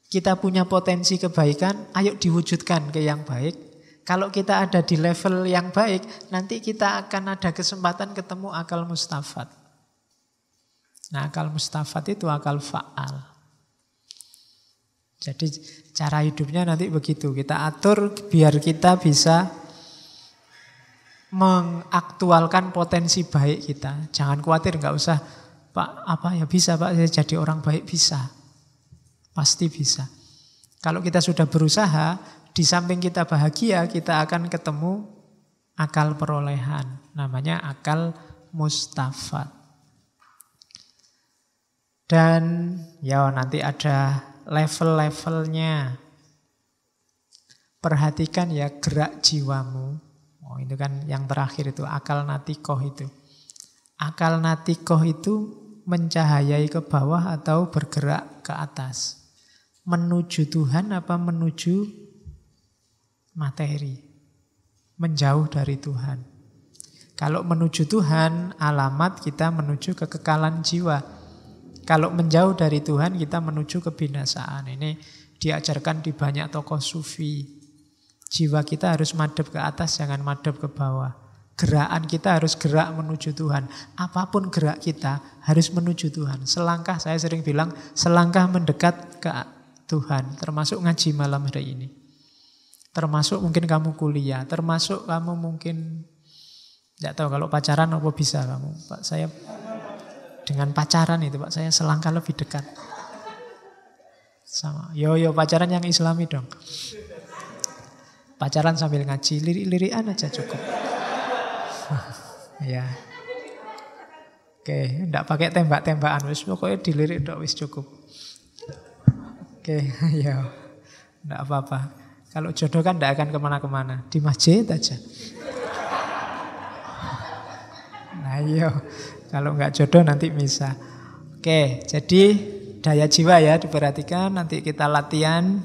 Speaker 1: Kita punya potensi kebaikan, ayo diwujudkan ke yang baik. Kalau kita ada di level yang baik, nanti kita akan ada kesempatan ketemu akal mustafat. Nah, akal mustafat itu akal fa'al. Jadi cara hidupnya nanti begitu. Kita atur biar kita bisa mengaktualkan potensi baik kita. Jangan khawatir, nggak usah, Pak, apa ya bisa Pak, saya jadi orang baik, bisa. Pasti bisa. Kalau kita sudah berusaha, di samping kita bahagia, kita akan ketemu akal perolehan. Namanya akal mustafat. Dan ya nanti ada level-levelnya. Perhatikan ya gerak jiwamu. Oh, itu kan yang terakhir itu, akal natikoh itu. Akal natikoh itu mencahayai ke bawah atau bergerak ke atas. Menuju Tuhan apa menuju materi? Menjauh dari Tuhan. Kalau menuju Tuhan, alamat kita menuju kekekalan jiwa. Kalau menjauh dari Tuhan, kita menuju kebinasaan. Ini diajarkan di banyak tokoh sufi. Jiwa kita harus madep ke atas, jangan madep ke bawah. Gerakan kita harus gerak menuju Tuhan. Apapun gerak kita harus menuju Tuhan. Selangkah, saya sering bilang, selangkah mendekat ke Tuhan. Termasuk ngaji malam hari ini. Termasuk mungkin kamu kuliah. Termasuk kamu mungkin, tidak tahu kalau pacaran apa bisa kamu. Pak, saya dengan pacaran itu Pak, saya selangkah lebih dekat. Sama. Yo pacaran yang Islami dong. Pacaran sambil ngaji, lirik-lirikan aja cukup. Ya. Oke, enggak pakai tembak-tembakan, wis pokoknya dilirik dok wis cukup. Oke, ya. Enggak apa-apa. Kalau jodoh kan enggak akan kemana-kemana, di masjid aja. Nah iya, kalau enggak jodoh nanti bisa. Oke, jadi daya jiwa ya diperhatikan, nanti kita latihan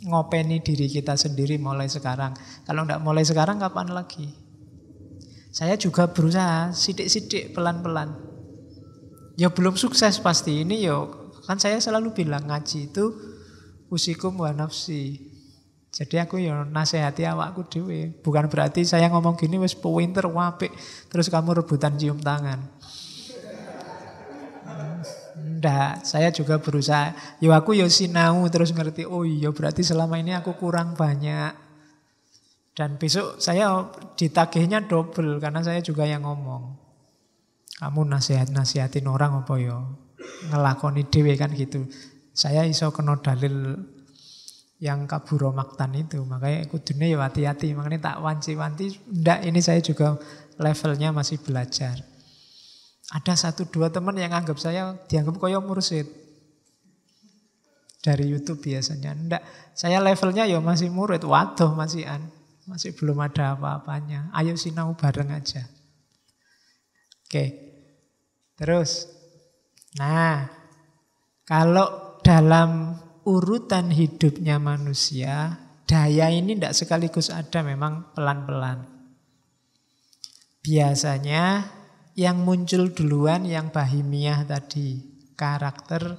Speaker 1: ngopeni diri kita sendiri mulai sekarang. Kalau enggak mulai sekarang kapan lagi? Saya juga berusaha sidik-sidik pelan-pelan. Ya belum sukses pasti ini yo. Kan saya selalu bilang ngaji itu usikum wa nafsi. Jadi aku yo nasihati awakku dhewe. Bukan berarti saya ngomong gini wis pinter apik terus kamu rebutan cium tangan. Enggak, saya juga berusaha. Yo aku yo sinau terus ngerti, oh iya berarti selama ini aku kurang banyak. Dan besok saya ditagihnya double karena saya juga yang ngomong. Kamu nasihatin orang apa yo? Ngelakoni dhewe kan gitu. Saya iso kena dalil yang kaburo maktan itu. Makanya kudune ya hati-hati. Makanya tak wanci-wanci. Enggak, ini saya juga levelnya masih belajar. Ada 1-2 teman yang anggap saya dianggap kaya mursyid. Dari YouTube biasanya. Enggak, saya levelnya ya masih murid. Waduh masih belum ada apa-apanya. Ayo sinau bareng aja. Oke. Terus. Nah, kalau dalam urutan hidupnya manusia, daya ini tidak sekaligus ada, memang pelan-pelan. Biasanya yang muncul duluan yang bahimiah tadi, karakter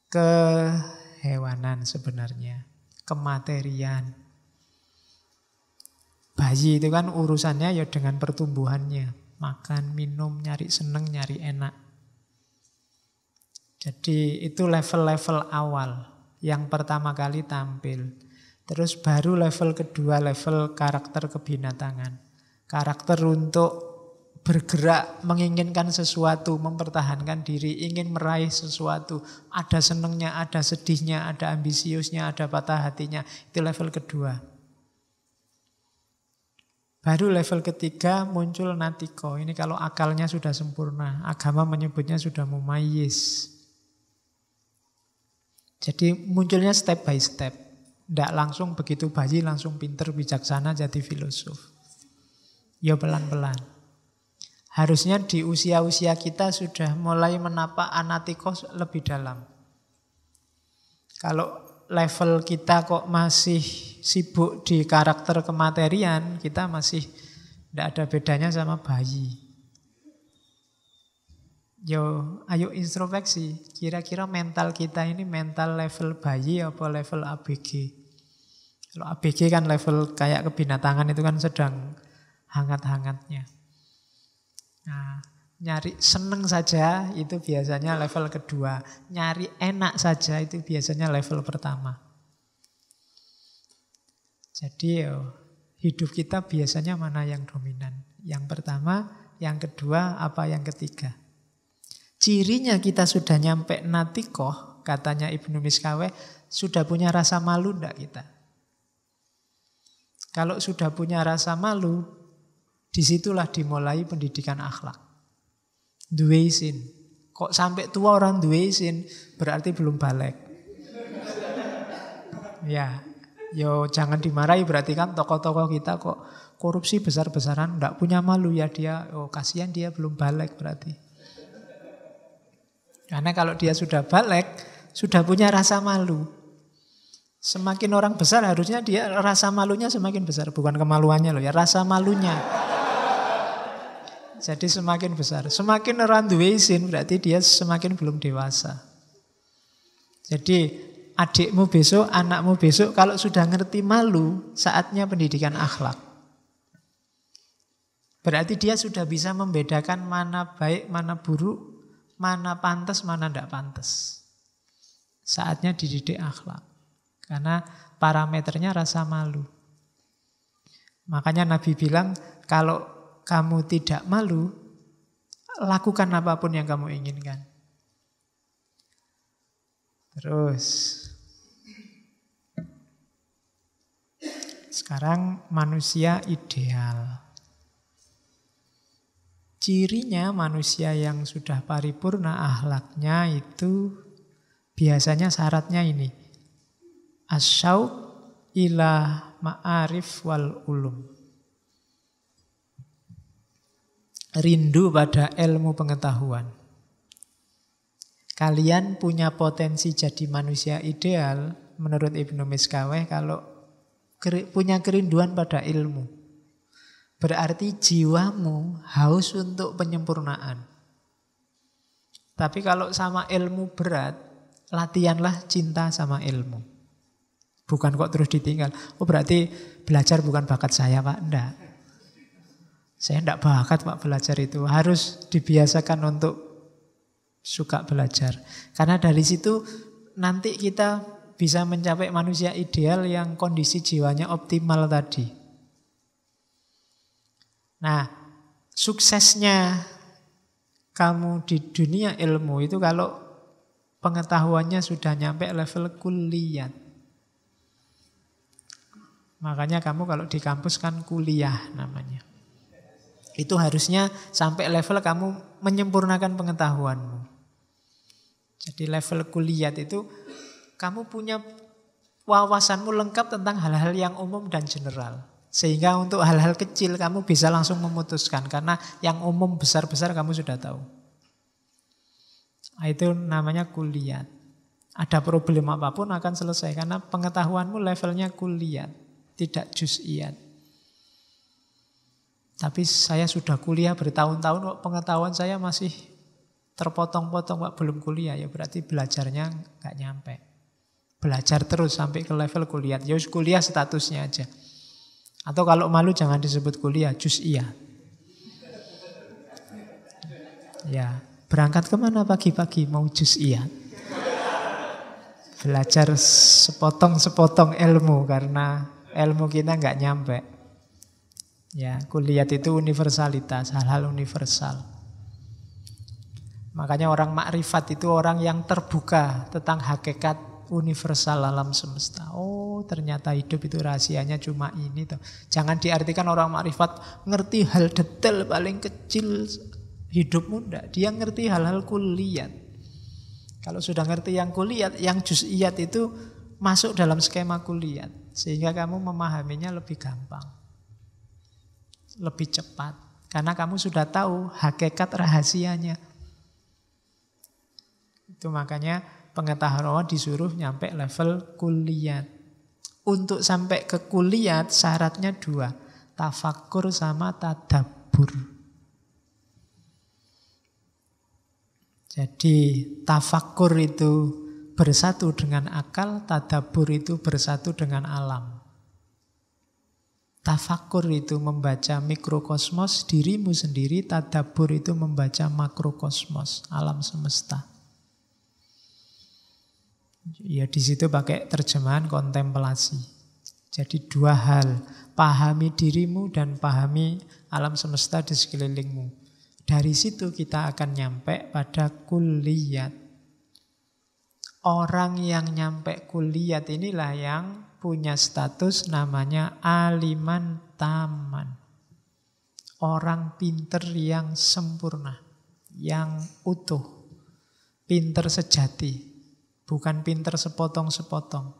Speaker 1: kehewanan sebenarnya, kematerian. Bayi itu kan urusannya ya dengan pertumbuhannya, makan, minum, nyari seneng, nyari enak. Jadi itu level-level awal yang pertama kali tampil. Terus baru level kedua, level karakter kebinatangan. Karakter untuk bergerak, menginginkan sesuatu, mempertahankan diri, ingin meraih sesuatu. Ada senengnya, ada sedihnya, ada ambisiusnya, ada patah hatinya. Itu level kedua. Baru level ketiga muncul natiko. Ini kalau akalnya sudah sempurna. Agama menyebutnya sudah mumayyiz. Jadi munculnya step by step. Tidak langsung begitu bayi langsung pinter, bijaksana, jadi filosof. Ya pelan-pelan. Harusnya di usia-usia kita sudah mulai menapak anatiko lebih dalam. Kalau level kita kok masih sibuk di karakter kematerian, kita masih tidak ada bedanya sama bayi. Yo, ayo introspeksi. Kira-kira mental kita ini mental level bayi apa level ABG? Kalau ABG kan level kayak kebinatangan itu kan sedang hangat-hangatnya. Nah, nyari seneng saja itu biasanya level kedua. Nyari enak saja itu biasanya level pertama. Jadi hidup kita biasanya mana yang dominan? Yang pertama, yang kedua, apa yang ketiga? Cirinya kita sudah nyampe natikoh, katanya Ibnu Miskaweh, sudah punya rasa malu enggak kita? Kalau sudah punya rasa malu, disitulah dimulai pendidikan akhlak. Duwe isin. Kok sampai tua orang duwe isin, berarti belum balik. Ya, yo jangan dimarahi, berarti kan tokoh-tokoh kita kok korupsi besar-besaran, enggak punya malu ya dia. Oh kasihan dia belum balik berarti. Karena kalau dia sudah balik, sudah punya rasa malu. Semakin orang besar harusnya dia rasa malunya semakin besar. Bukan kemaluannya loh ya, rasa malunya. Jadi semakin besar. Semakin orang duwe izin berarti dia semakin belum dewasa. Jadi adikmu besok, anakmu besok kalau sudah ngerti malu, saatnya pendidikan akhlak. Berarti dia sudah bisa membedakan mana baik, mana buruk, mana pantas, mana tidak pantas. Saatnya dididik akhlak. Karena parameternya rasa malu. Makanya Nabi bilang, kalau kamu tidak malu, lakukan apapun yang kamu inginkan. Terus, sekarang manusia ideal. Cirinya manusia yang sudah paripurna akhlaknya itu biasanya syaratnya ini. Asyauq ila ma'arif wal ulum. Rindu pada ilmu pengetahuan. Kalian punya potensi jadi manusia ideal menurut Ibnu Miskaweh kalau punya kerinduan pada ilmu. Berarti jiwamu haus untuk penyempurnaan. Tapi kalau sama ilmu berat, latihanlah cinta sama ilmu. Bukan kok terus ditinggal. Oh berarti belajar bukan bakat saya Pak. Enggak. Saya enggak bakat Pak belajar itu. Harus dibiasakan untuk suka belajar. Karena dari situ nanti kita bisa mencapai manusia ideal yang kondisi jiwanya optimal tadi. Nah, suksesnya kamu di dunia ilmu itu kalau pengetahuannya sudah nyampe level kuliah. Makanya kamu kalau di kampus kan kuliah namanya. Itu harusnya sampai level kamu menyempurnakan pengetahuanmu. Jadi level kuliah itu kamu punya wawasanmu lengkap tentang hal-hal yang umum dan general. Sehingga untuk hal-hal kecil kamu bisa langsung memutuskan. Karena yang umum besar-besar kamu sudah tahu. Itu namanya kuliah. Ada problem apapun akan selesai. Karena pengetahuanmu levelnya kuliah. Tidak juz'iyat. Tapi saya sudah kuliah bertahun-tahun kok pengetahuan saya masih terpotong-potong Pak, belum kuliah. Ya berarti belajarnya gak nyampe. Belajar terus sampai ke level kuliah. Ya kuliah statusnya aja. Atau kalau malu jangan disebut kuliah, juz'iyah. Ya, berangkat kemana pagi-pagi mau juz'iyah? Belajar sepotong-sepotong ilmu karena ilmu kita nggak nyampe. Ya, kulliyat itu universalitas, hal-hal universal. Makanya orang makrifat itu orang yang terbuka tentang hakikat universal alam semesta. Oh, ternyata hidup itu rahasianya cuma ini toh. Jangan diartikan orang makrifat ngerti hal detail paling kecil hidupmu, enggak. Dia ngerti hal-hal kulliyat. Kalau sudah ngerti yang kulliyat, yang juz'iyat itu masuk dalam skema kulliyat. Sehingga kamu memahaminya lebih gampang. Lebih cepat. Karena kamu sudah tahu hakikat rahasianya. Itu makanya pengetahuan disuruh nyampe level kulliyat. Untuk sampai ke kulliyat syaratnya 2. Tafakkur sama tadabbur. Jadi tafakkur itu bersatu dengan akal, tadabbur itu bersatu dengan alam. Tafakkur itu membaca mikrokosmos dirimu sendiri, tadabbur itu membaca makrokosmos, alam semesta. Ya di situ pakai terjemahan kontemplasi. Jadi 2 hal, pahami dirimu dan pahami alam semesta di sekelilingmu. Dari situ kita akan nyampe pada kulliyat. Orang yang nyampe kulliyat inilah yang punya status namanya aliman taman. Orang pinter yang sempurna, yang utuh. Pinter sejati, bukan pinter sepotong-sepotong.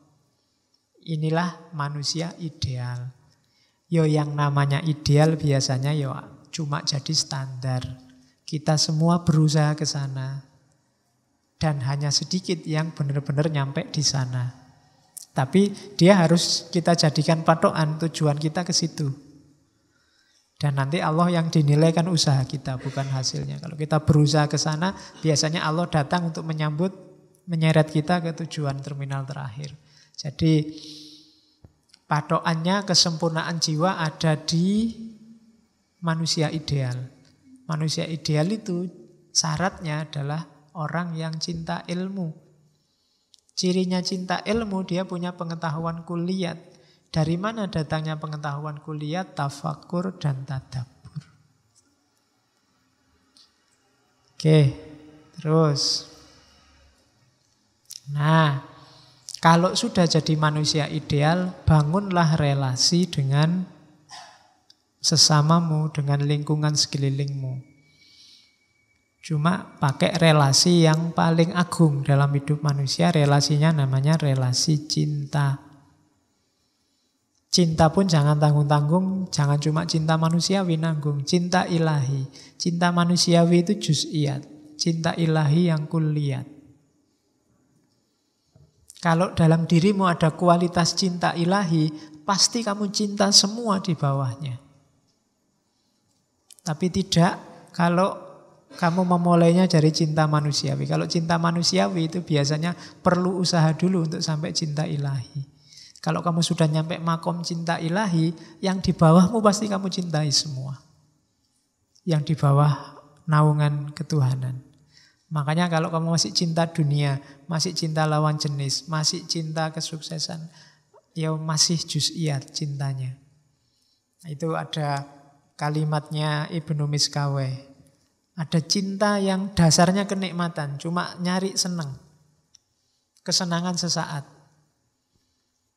Speaker 1: Inilah manusia ideal. Yo yang namanya ideal biasanya yo cuma jadi standar. Kita semua berusaha ke sana. Dan hanya sedikit yang benar-benar nyampe di sana. Tapi dia harus kita jadikan patokan, tujuan kita ke situ. Dan nanti Allah yang dinilai kan usaha kita, bukan hasilnya. Kalau kita berusaha ke sana, biasanya Allah datang untuk menyeret kita ke tujuan terminal terakhir. Jadi patokannya kesempurnaan jiwa ada di manusia ideal. Manusia ideal itu syaratnya adalah orang yang cinta ilmu. Cirinya cinta ilmu, dia punya pengetahuan kulliyat. Dari mana datangnya pengetahuan kulliyat? Tafakkur dan tadabbur. Oke, terus. Nah, kalau sudah jadi manusia ideal, bangunlah relasi dengan sesamamu, dengan lingkungan sekelilingmu. Cuma pakai relasi yang paling agung dalam hidup manusia, relasinya namanya relasi cinta. Cinta pun jangan tanggung-tanggung, jangan cuma cinta manusiawi nanggung, cinta ilahi. Cinta manusiawi itu juz'iyat, cinta ilahi yang kulliyat. Kalau dalam dirimu ada kualitas cinta ilahi, pasti kamu cinta semua di bawahnya. Tapi tidak kalau kamu memulainya dari cinta manusiawi. Kalau cinta manusiawi itu biasanya perlu usaha dulu untuk sampai cinta ilahi. Kalau kamu sudah nyampe makom cinta ilahi, yang di bawahmu pasti kamu cintai semua. Yang di bawah naungan ketuhanan. Makanya kalau kamu masih cinta dunia, masih cinta lawan jenis, masih cinta kesuksesan, ya masih juz'iyat cintanya. Itu ada kalimatnya Ibnu Miskaweh. Ada cinta yang dasarnya kenikmatan, cuma nyari seneng. Kesenangan sesaat.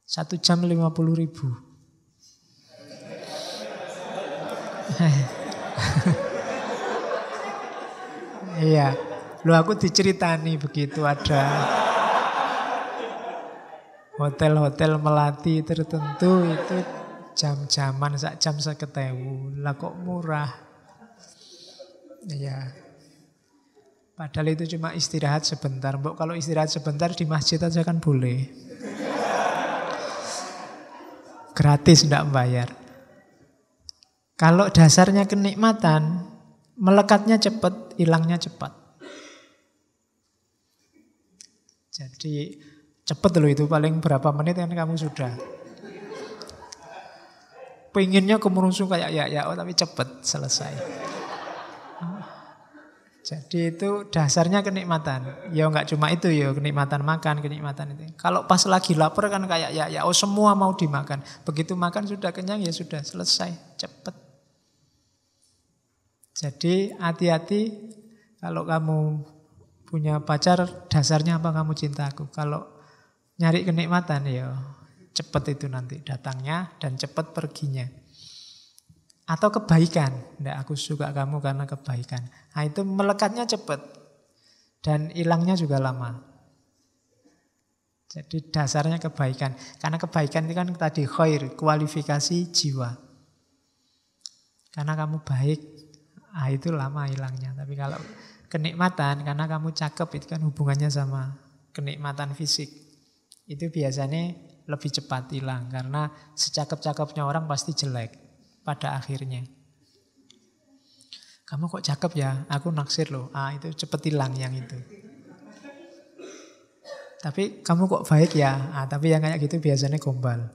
Speaker 1: 1 jam 50.000. Iya. Loh aku diceritani begitu ada hotel-hotel melati tertentu itu jam-jaman sak jam 50.000. Lah kok murah? Ya. Padahal itu cuma istirahat sebentar. Mbok kalau istirahat sebentar di masjid aja kan boleh. Gratis, tidak membayar. Kalau dasarnya kenikmatan, melekatnya cepat, hilangnya cepat. Jadi cepat loh itu, paling berapa menit kan kamu sudah. Pengennya kemerungsung kayak ya, tapi cepat selesai. Jadi itu dasarnya kenikmatan. Ya enggak cuma itu ya, kenikmatan makan, kenikmatan itu. Kalau pas lagi lapar kan kayak ya, semua mau dimakan. Begitu makan sudah kenyang ya sudah selesai, cepat. Jadi hati-hati kalau kamu punya pacar, dasarnya apa kamu cinta aku. Kalau nyari kenikmatan ya cepet itu nanti datangnya dan cepet perginya. Atau kebaikan, ndak aku suka kamu karena kebaikan. Nah itu melekatnya cepet dan hilangnya juga lama. Jadi dasarnya kebaikan. Karena kebaikan itu kan tadi khair, kualifikasi jiwa. Karena kamu baik, itu lama hilangnya. Tapi kalau kenikmatan, karena kamu cakep, itu kan hubungannya sama kenikmatan fisik. Itu biasanya lebih cepat hilang. Karena secakep-cakepnya orang pasti jelek pada akhirnya. Kamu kok cakep ya, aku naksir loh. Itu cepet hilang yang itu. Tapi kamu kok baik ya, tapi yang kayak gitu biasanya gombal.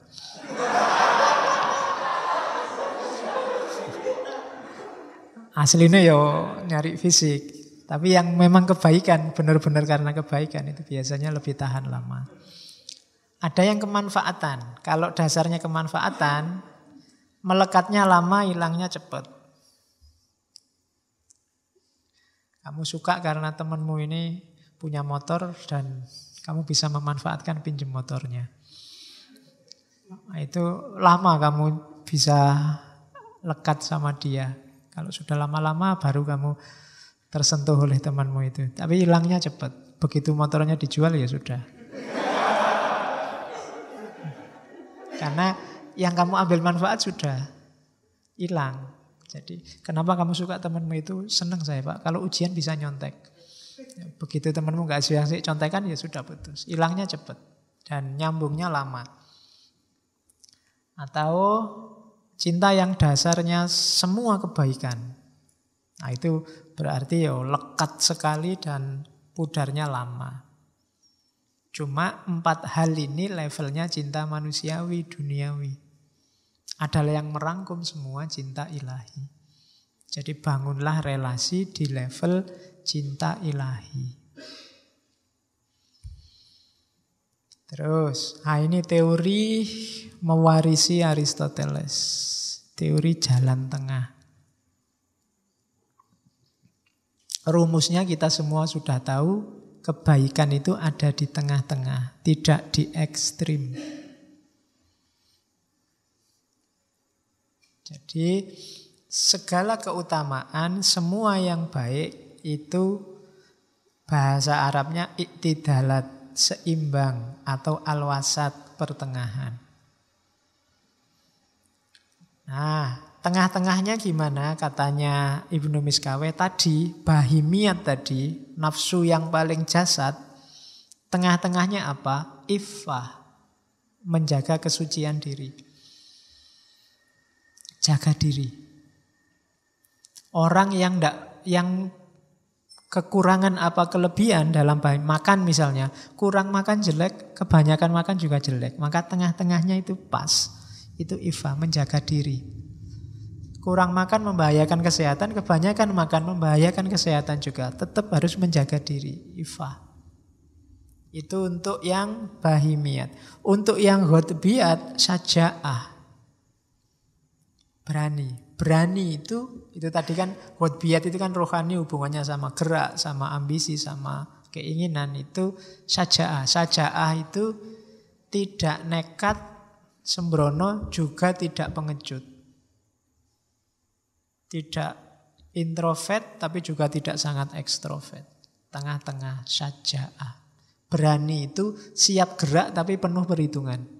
Speaker 1: Aslinya yo nyari fisik. Tapi yang memang kebaikan, benar-benar karena kebaikan itu biasanya lebih tahan lama. Ada yang kemanfaatan. Kalau dasarnya kemanfaatan, melekatnya lama, hilangnya cepat. Kamu suka karena temanmu ini punya motor dan kamu bisa memanfaatkan pinjam motornya. Itu lama kamu bisa lekat sama dia. Kalau sudah lama-lama baru kamu tersentuh oleh temanmu itu. Tapi hilangnya cepat. Begitu motornya dijual ya sudah. Karena yang kamu ambil manfaat sudah hilang. Jadi kenapa kamu suka temanmu itu? Senang saya Pak. Kalau ujian bisa nyontek. Begitu temanmu gak asik-asik contekan ya sudah putus. Hilangnya cepat. Dan nyambungnya lama. Atau cinta yang dasarnya semua kebaikan. Nah itu berarti ya lekat sekali dan pudarnya lama. Cuma 4 hal ini levelnya cinta manusiawi, duniawi. Adalah yang merangkum semua cinta ilahi. Jadi bangunlah relasi di level cinta ilahi. Terus, ini teori mewarisi Aristoteles. Teori jalan tengah. Rumusnya kita semua sudah tahu, kebaikan itu ada di tengah-tengah, tidak di ekstrim. Jadi segala keutamaan, semua yang baik itu bahasa Arabnya iktidalat, seimbang atau al-wasat, pertengahan. Nah, tengah-tengahnya gimana? Katanya Ibnu Miskaweh tadi, bahimiyat tadi, nafsu yang paling jasad, tengah-tengahnya apa? Iffah, menjaga kesucian diri. Jaga diri. Orang yang kekurangan apa kelebihan dalam makan misalnya, kurang makan jelek, kebanyakan makan juga jelek. Maka tengah-tengahnya itu pas. Itu iffah, menjaga diri. Kurang makan membahayakan kesehatan, kebanyakan makan membahayakan kesehatan juga. Tetap harus menjaga diri, iffah. Itu untuk yang bahimiyat. Untuk yang ghotbiyat, syaja'ah. Berani itu tadi kan ghotbiyat itu kan rohani, hubungannya sama gerak, sama ambisi, sama keinginan. Itu syaja'ah. Syaja'ah itu tidak nekat, sembrono, juga tidak pengecut. Tidak introvert tapi juga tidak sangat ekstrovert. Tengah-tengah, syaja'ah. Berani itu siap gerak tapi penuh perhitungan.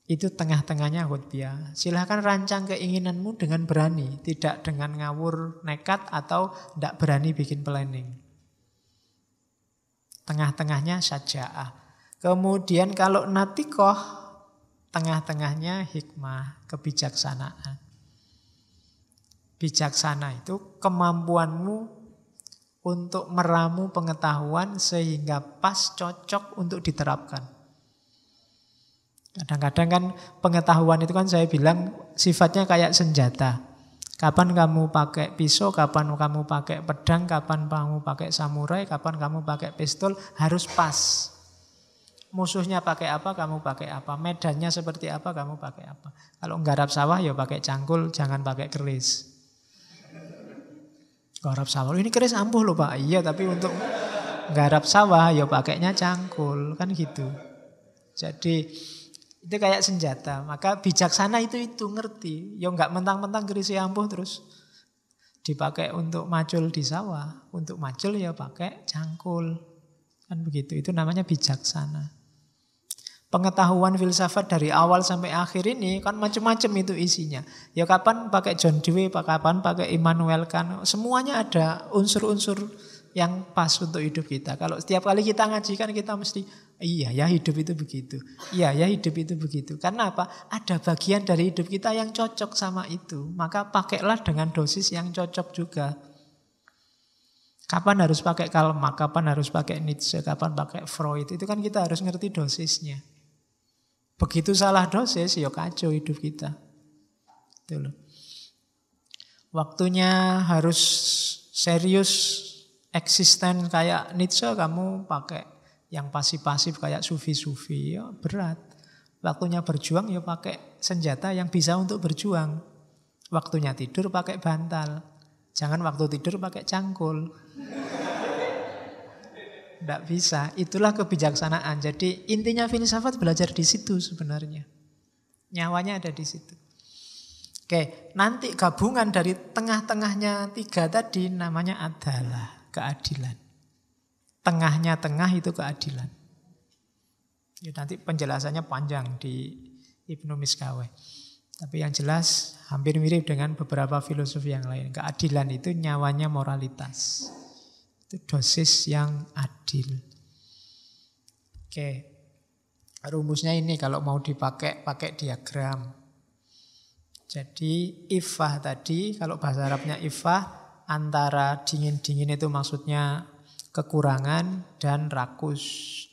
Speaker 1: Itu tengah-tengahnya ghotbiyah. Silahkan rancang keinginanmu dengan berani. Tidak dengan ngawur, nekat atau tidak berani bikin planning. Tengah-tengahnya syaja'ah. Kemudian kalau natikoh, tengah-tengahnya hikmah, kebijaksanaan. Bijaksana itu kemampuanmu untuk meramu pengetahuan sehingga pas, cocok untuk diterapkan. Kadang-kadang kan pengetahuan itu kan saya bilang sifatnya kayak senjata. Kapan kamu pakai pisau, kapan kamu pakai pedang, kapan kamu pakai samurai, kapan kamu pakai pistol, harus pas. Musuhnya pakai apa, kamu pakai apa. Medannya seperti apa, kamu pakai apa. Kalau nggarap sawah ya pakai cangkul, jangan pakai keris. Garap sawah. Ini keris ampuh loh Pak. Iya, tapi untuk garap sawah ya pakainya cangkul. Kan gitu. Jadi itu kayak senjata. Maka bijaksana itu ngerti. Ya nggak mentang-mentang keris ampuh terus dipakai untuk macul di sawah. Untuk macul ya pakai cangkul. Kan begitu. Itu namanya bijaksana. Pengetahuan filsafat dari awal sampai akhir ini kan macam-macam itu isinya. Ya kapan pakai John Dewey, kapan pakai Immanuel Kant. Semuanya ada unsur-unsur yang pas untuk hidup kita. Kalau setiap kali kita ngaji kan kita mesti, iya ya hidup itu begitu. Iya ya hidup itu begitu. Karena apa? Ada bagian dari hidup kita yang cocok sama itu. Maka pakailah dengan dosis yang cocok juga. Kapan harus pakai Karl Marx, kapan harus pakai Nietzsche, kapan pakai Freud. Itu kan kita harus ngerti dosisnya. Begitu salah dosis, ya kacau hidup kita. Itu loh. Waktunya harus serius, eksisten kayak Nietzsche, kamu pakai yang pasif-pasif kayak sufi-sufi, ya berat. Waktunya berjuang, ya pakai senjata yang bisa untuk berjuang. Waktunya tidur pakai bantal. Jangan waktu tidur pakai cangkul. Tidak bisa, itulah kebijaksanaan. Jadi intinya filsafat belajar di situ sebenarnya. Nyawanya ada di situ. Oke, nanti gabungan dari tengah-tengahnya tiga tadi namanya adalah keadilan. Tengahnya tengah itu keadilan. Ya, nanti penjelasannya panjang di Ibnu Miskaweh. Tapi yang jelas hampir mirip dengan beberapa filosofi yang lain. Keadilan itu nyawanya moralitas. Itu dosis yang adil. Oke. Rumusnya ini kalau mau dipakai, pakai diagram. Jadi ifah tadi, kalau bahasa Arabnya ifah, antara dingin-dingin itu maksudnya kekurangan dan rakus,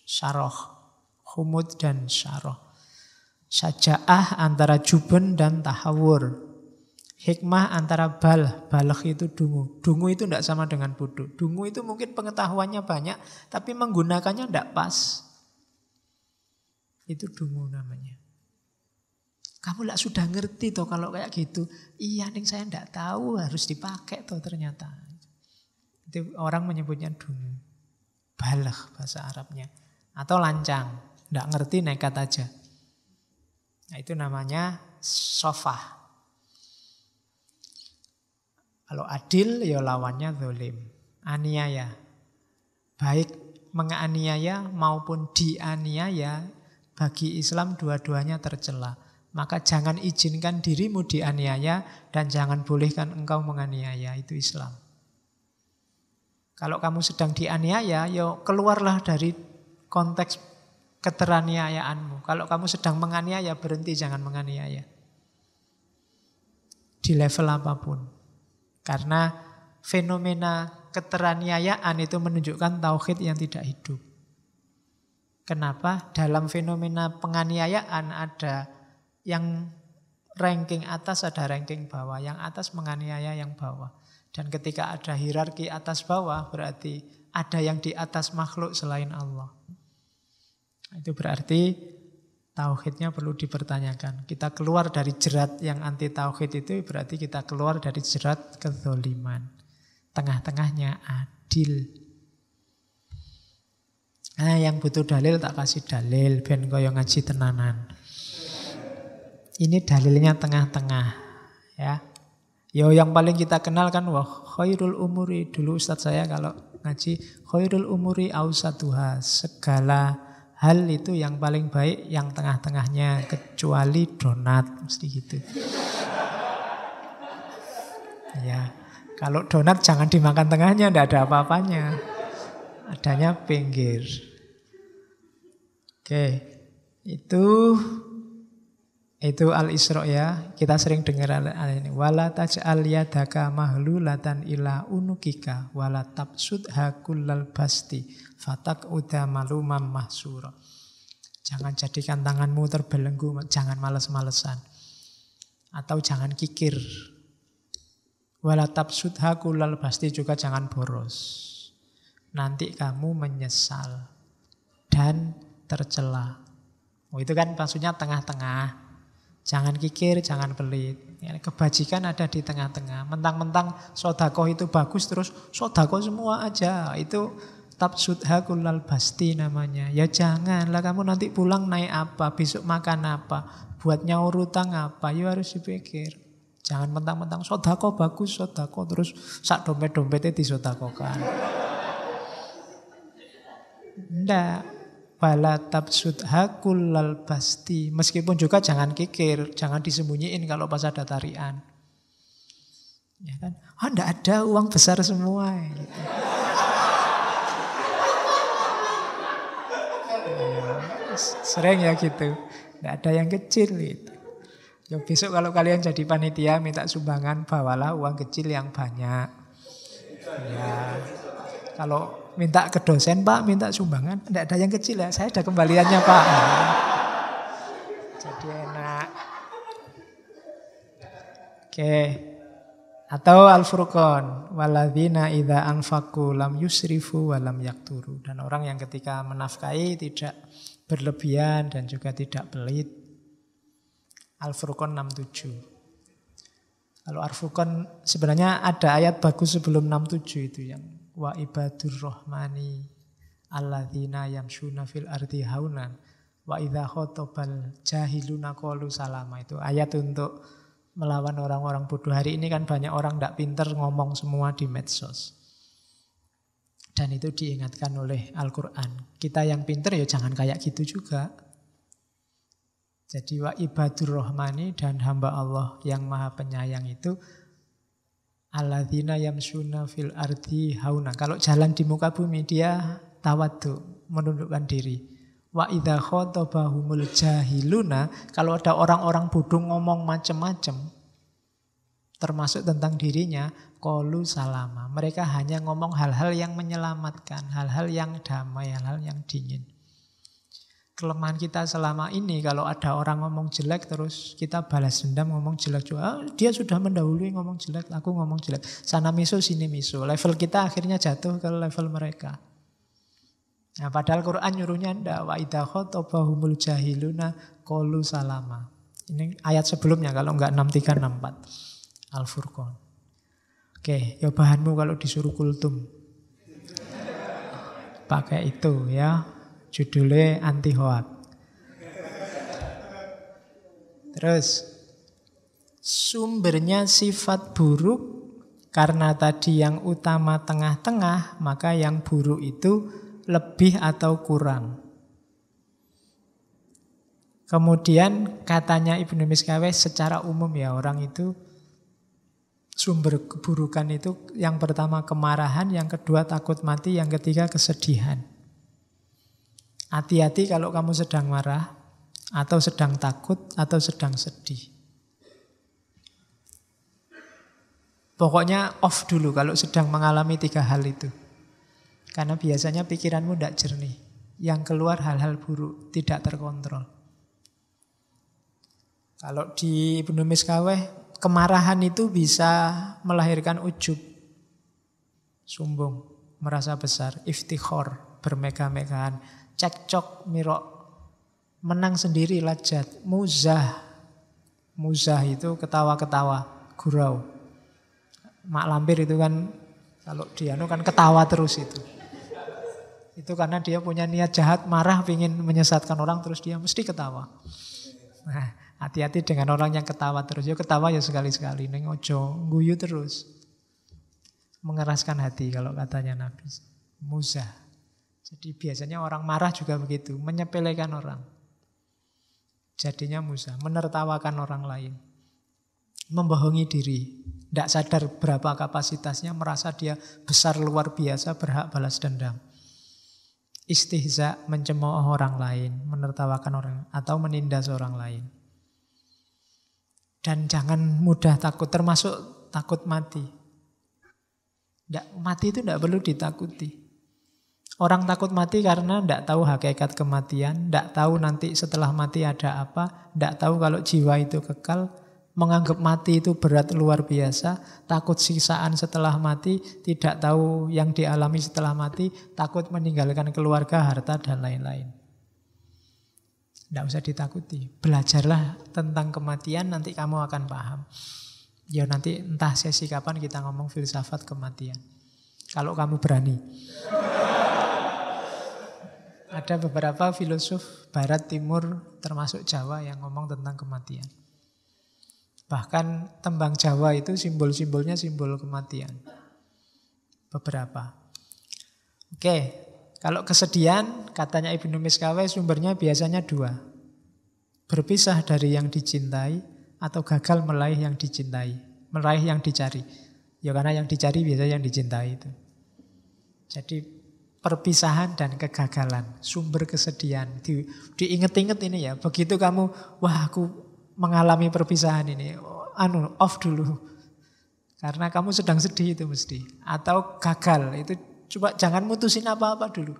Speaker 1: syarah. Humud dan syarah. Syaja'ah antara juben dan tahawur. Hikmah antara balagh itu dungu. Dungu itu tidak sama dengan bodoh. Dungu itu mungkin pengetahuannya banyak, tapi menggunakannya tidak pas. Itu dungu namanya. Kamu lah sudah ngerti toh kalau kayak gitu. Iya nih saya tidak tahu harus dipakai toh ternyata. Itu orang menyebutnya dungu. Balagh bahasa Arabnya. Atau lancang. Tidak ngerti nekat aja. Nah itu namanya sofah. Kalau adil ya lawannya zalim, aniaya. Baik menganiaya maupun dianiaya bagi Islam dua-duanya tercela. Maka jangan izinkan dirimu dianiaya dan jangan bolehkan engkau menganiaya, itu Islam. Kalau kamu sedang dianiaya, ya keluarlah dari konteks keteraniayaanmu. Kalau kamu sedang menganiaya, berhenti jangan menganiaya. Di level apapun. Karena fenomena keteraniayaan itu menunjukkan tauhid yang tidak hidup. Kenapa? Dalam fenomena penganiayaan ada yang ranking atas, ada ranking bawah. Yang atas menganiaya yang bawah. Dan ketika ada hierarki atas bawah, berarti ada yang di atas makhluk selain Allah. Itu berarti tauhidnya perlu dipertanyakan. Kita keluar dari jerat yang anti tauhid itu berarti kita keluar dari jerat kezaliman. Tengah-tengahnya adil. Nah, yang butuh dalil tak kasih dalil ben koyo ngaji tenanan. Ini dalilnya tengah-tengah, ya. Yo yang paling kita kenal kan wah khairul umuri, dulu ustaz saya kalau ngaji khairul umuri ausatuha, segala hal itu yang paling baik yang tengah-tengahnya kecuali donat, mesti gitu. Ya, kalau donat jangan dimakan tengahnya, tidak ada apa-apanya. Adanya pinggir. Oke, itu Al-Isra ya. Kita sering dengar ini. Wala taj'al yadaka mahlulatan ila unukika wala tabsudha kullal basti fatak uda malumam mahsura. Jangan jadikan tanganmu terbelenggu, jangan males-malesan. Atau jangan kikir. Wala tabsudha kullal basti juga jangan boros. Nanti kamu menyesal dan tercela. Oh, itu kan maksudnya tengah-tengah. Jangan kikir, jangan pelit. Ya, kebajikan ada di tengah-tengah. Mentang-mentang sodakoh itu bagus, terus sodakoh semua aja. Itu tabsudha kullal basti namanya. Ya janganlah, kamu nanti pulang naik apa, besok makan apa, buat nyaur utang apa, ya harus dipikir. Jangan mentang-mentang sodakoh bagus, sodakoh terus sak dompet-dompetnya disodakohkan. Ndak. Bala tabsudha kullal basti. Meskipun juga jangan kikir, jangan disembunyiin kalau pas ada tarian. Ya kan? Ndak ada uang besar semua gitu. Ya, sering ya gitu. Ndak ada yang kecil gitu. Ya besok kalau kalian jadi panitia minta sumbangan, bawalah uang kecil yang banyak. Ya. Kalau minta ke dosen, Pak, minta sumbangan, tidak ada yang kecil ya, saya ada kembaliannya, Pak. Jadi enak. Oke. Atau Al-Furqan, walladzina idza anfaqu lam yusrifu wa lam yakturu. Dan orang yang ketika menafkahi tidak berlebihan dan juga tidak pelit. Al-Furqan 67. Kalau Al-Furqan sebenarnya ada ayat bagus sebelum 67 itu yang wa ibadur rahmani alladzina yamshuna fil ardi haunan wa idza khatabal jahiluna qalu salama. Itu ayat untuk melawan orang-orang bodoh. Hari ini kan banyak orang tidak pinter ngomong semua di medsos. Dan itu diingatkan oleh Al-Quran. Kita yang pinter ya jangan kayak gitu juga. Jadi wa ibadur rahmani dan hamba Allah yang maha penyayang itu alladzina yamshuna fil ardi hauna. Kalau jalan di muka bumi dia tawadhu, menundukkan diri. Wa idza khatabahumul jahiluna, kalau ada orang-orang bodoh ngomong macam-macam termasuk tentang dirinya, qalu salama. Mereka hanya ngomong hal-hal yang menyelamatkan, hal-hal yang damai, hal-hal yang dingin. Kelemahan kita selama ini kalau ada orang ngomong jelek terus kita balas dendam ngomong jelek juga. Dia sudah mendahului ngomong jelek, aku ngomong jelek. Sana miso sini miso. Level kita akhirnya jatuh ke level mereka. Nah, padahal Quran nyuruhnya ndak, wa idza khatabahumul jahiluna qalu salama. Ini ayat sebelumnya kalau enggak 63 64 Al-Furqan. Oke, ya bahanmu kalau disuruh kultum. Pakai itu ya. Judulnya anti hoak. Terus sumbernya sifat buruk karena tadi yang utama tengah-tengah, maka yang buruk itu lebih atau kurang. Kemudian katanya Ibnu Miskaweh secara umum ya orang itu sumber keburukan itu yang pertama kemarahan, yang kedua takut mati, yang ketiga kesedihan. Hati-hati kalau kamu sedang marah, atau sedang takut, atau sedang sedih. Pokoknya off dulu kalau sedang mengalami 3 hal itu. Karena biasanya pikiranmu tidak jernih. Yang keluar hal-hal buruk, tidak terkontrol. Kalau di Ibnu Miskaweh, kemarahan itu bisa melahirkan ujub, sombong, merasa besar, iftikhor, bermegah-megahan. Cekcok mirok, menang sendiri lajat, muzah. Muzah itu ketawa-ketawa, gurau. Mak lampir itu kan kalau dia kan ketawa terus itu. Itu karena dia punya niat jahat, marah, ingin menyesatkan orang, terus dia mesti ketawa. Nah, hati-hati dengan orang yang ketawa terus. Ya ketawa ya sekali-sekali, neng ojo guyu terus. Mengeraskan hati kalau katanya Nabi. Muzah. Jadi biasanya orang marah juga begitu, menyepelekan orang. Jadinya muzah, menertawakan orang lain. Membohongi diri, tidak sadar berapa kapasitasnya, merasa dia besar luar biasa, berhak balas dendam. Istihza, mencemooh orang lain, menertawakan orang atau menindas orang lain. Dan jangan mudah takut, termasuk takut mati. Mati itu tidak perlu ditakuti. Orang takut mati karena tidak tahu hakikat kematian, tidak tahu nanti setelah mati ada apa, tidak tahu kalau jiwa itu kekal, menganggap mati itu berat luar biasa, takut siksaan setelah mati, tidak tahu yang dialami setelah mati, takut meninggalkan keluarga, harta, dan lain-lain. Tidak usah ditakuti. Belajarlah tentang kematian, nanti kamu akan paham. Ya nanti entah sesi kapan kita ngomong filsafat kematian. Kalau kamu berani. Ada beberapa filosof barat timur termasuk Jawa yang ngomong tentang kematian. Bahkan tembang Jawa itu simbol-simbolnya simbol kematian. Beberapa. Oke. Kalau kesedihan, katanya Ibnu Miskaweh sumbernya biasanya dua. Berpisah dari yang dicintai atau gagal meraih yang dicintai. Meraih yang dicari. Ya karena yang dicari biasanya yang dicintai itu. Jadi perpisahan dan kegagalan, sumber kesedihan. Diinget-inget ini ya, begitu kamu, wah aku mengalami perpisahan ini, off dulu. Karena kamu sedang sedih itu mesti. Atau gagal, itu coba jangan mutusin apa-apa dulu.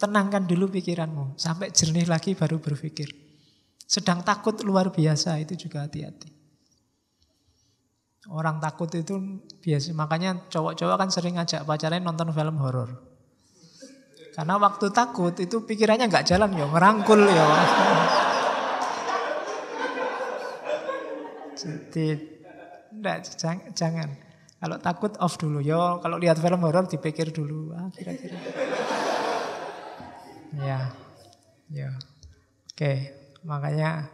Speaker 1: Tenangkan dulu pikiranmu. Sampai jernih lagi baru berpikir. Sedang takut luar biasa itu juga hati-hati. Orang takut itu biasa. Makanya cowok-cowok kan sering ngajak pacarnya nonton film horor. Karena waktu takut itu pikirannya gak jalan ya. Ngerangkul ya. Jadi enggak, jangan. Kalau takut off dulu. Yo, kalau lihat film horor dipikir dulu. Kira-kira. Ya. Oke. Makanya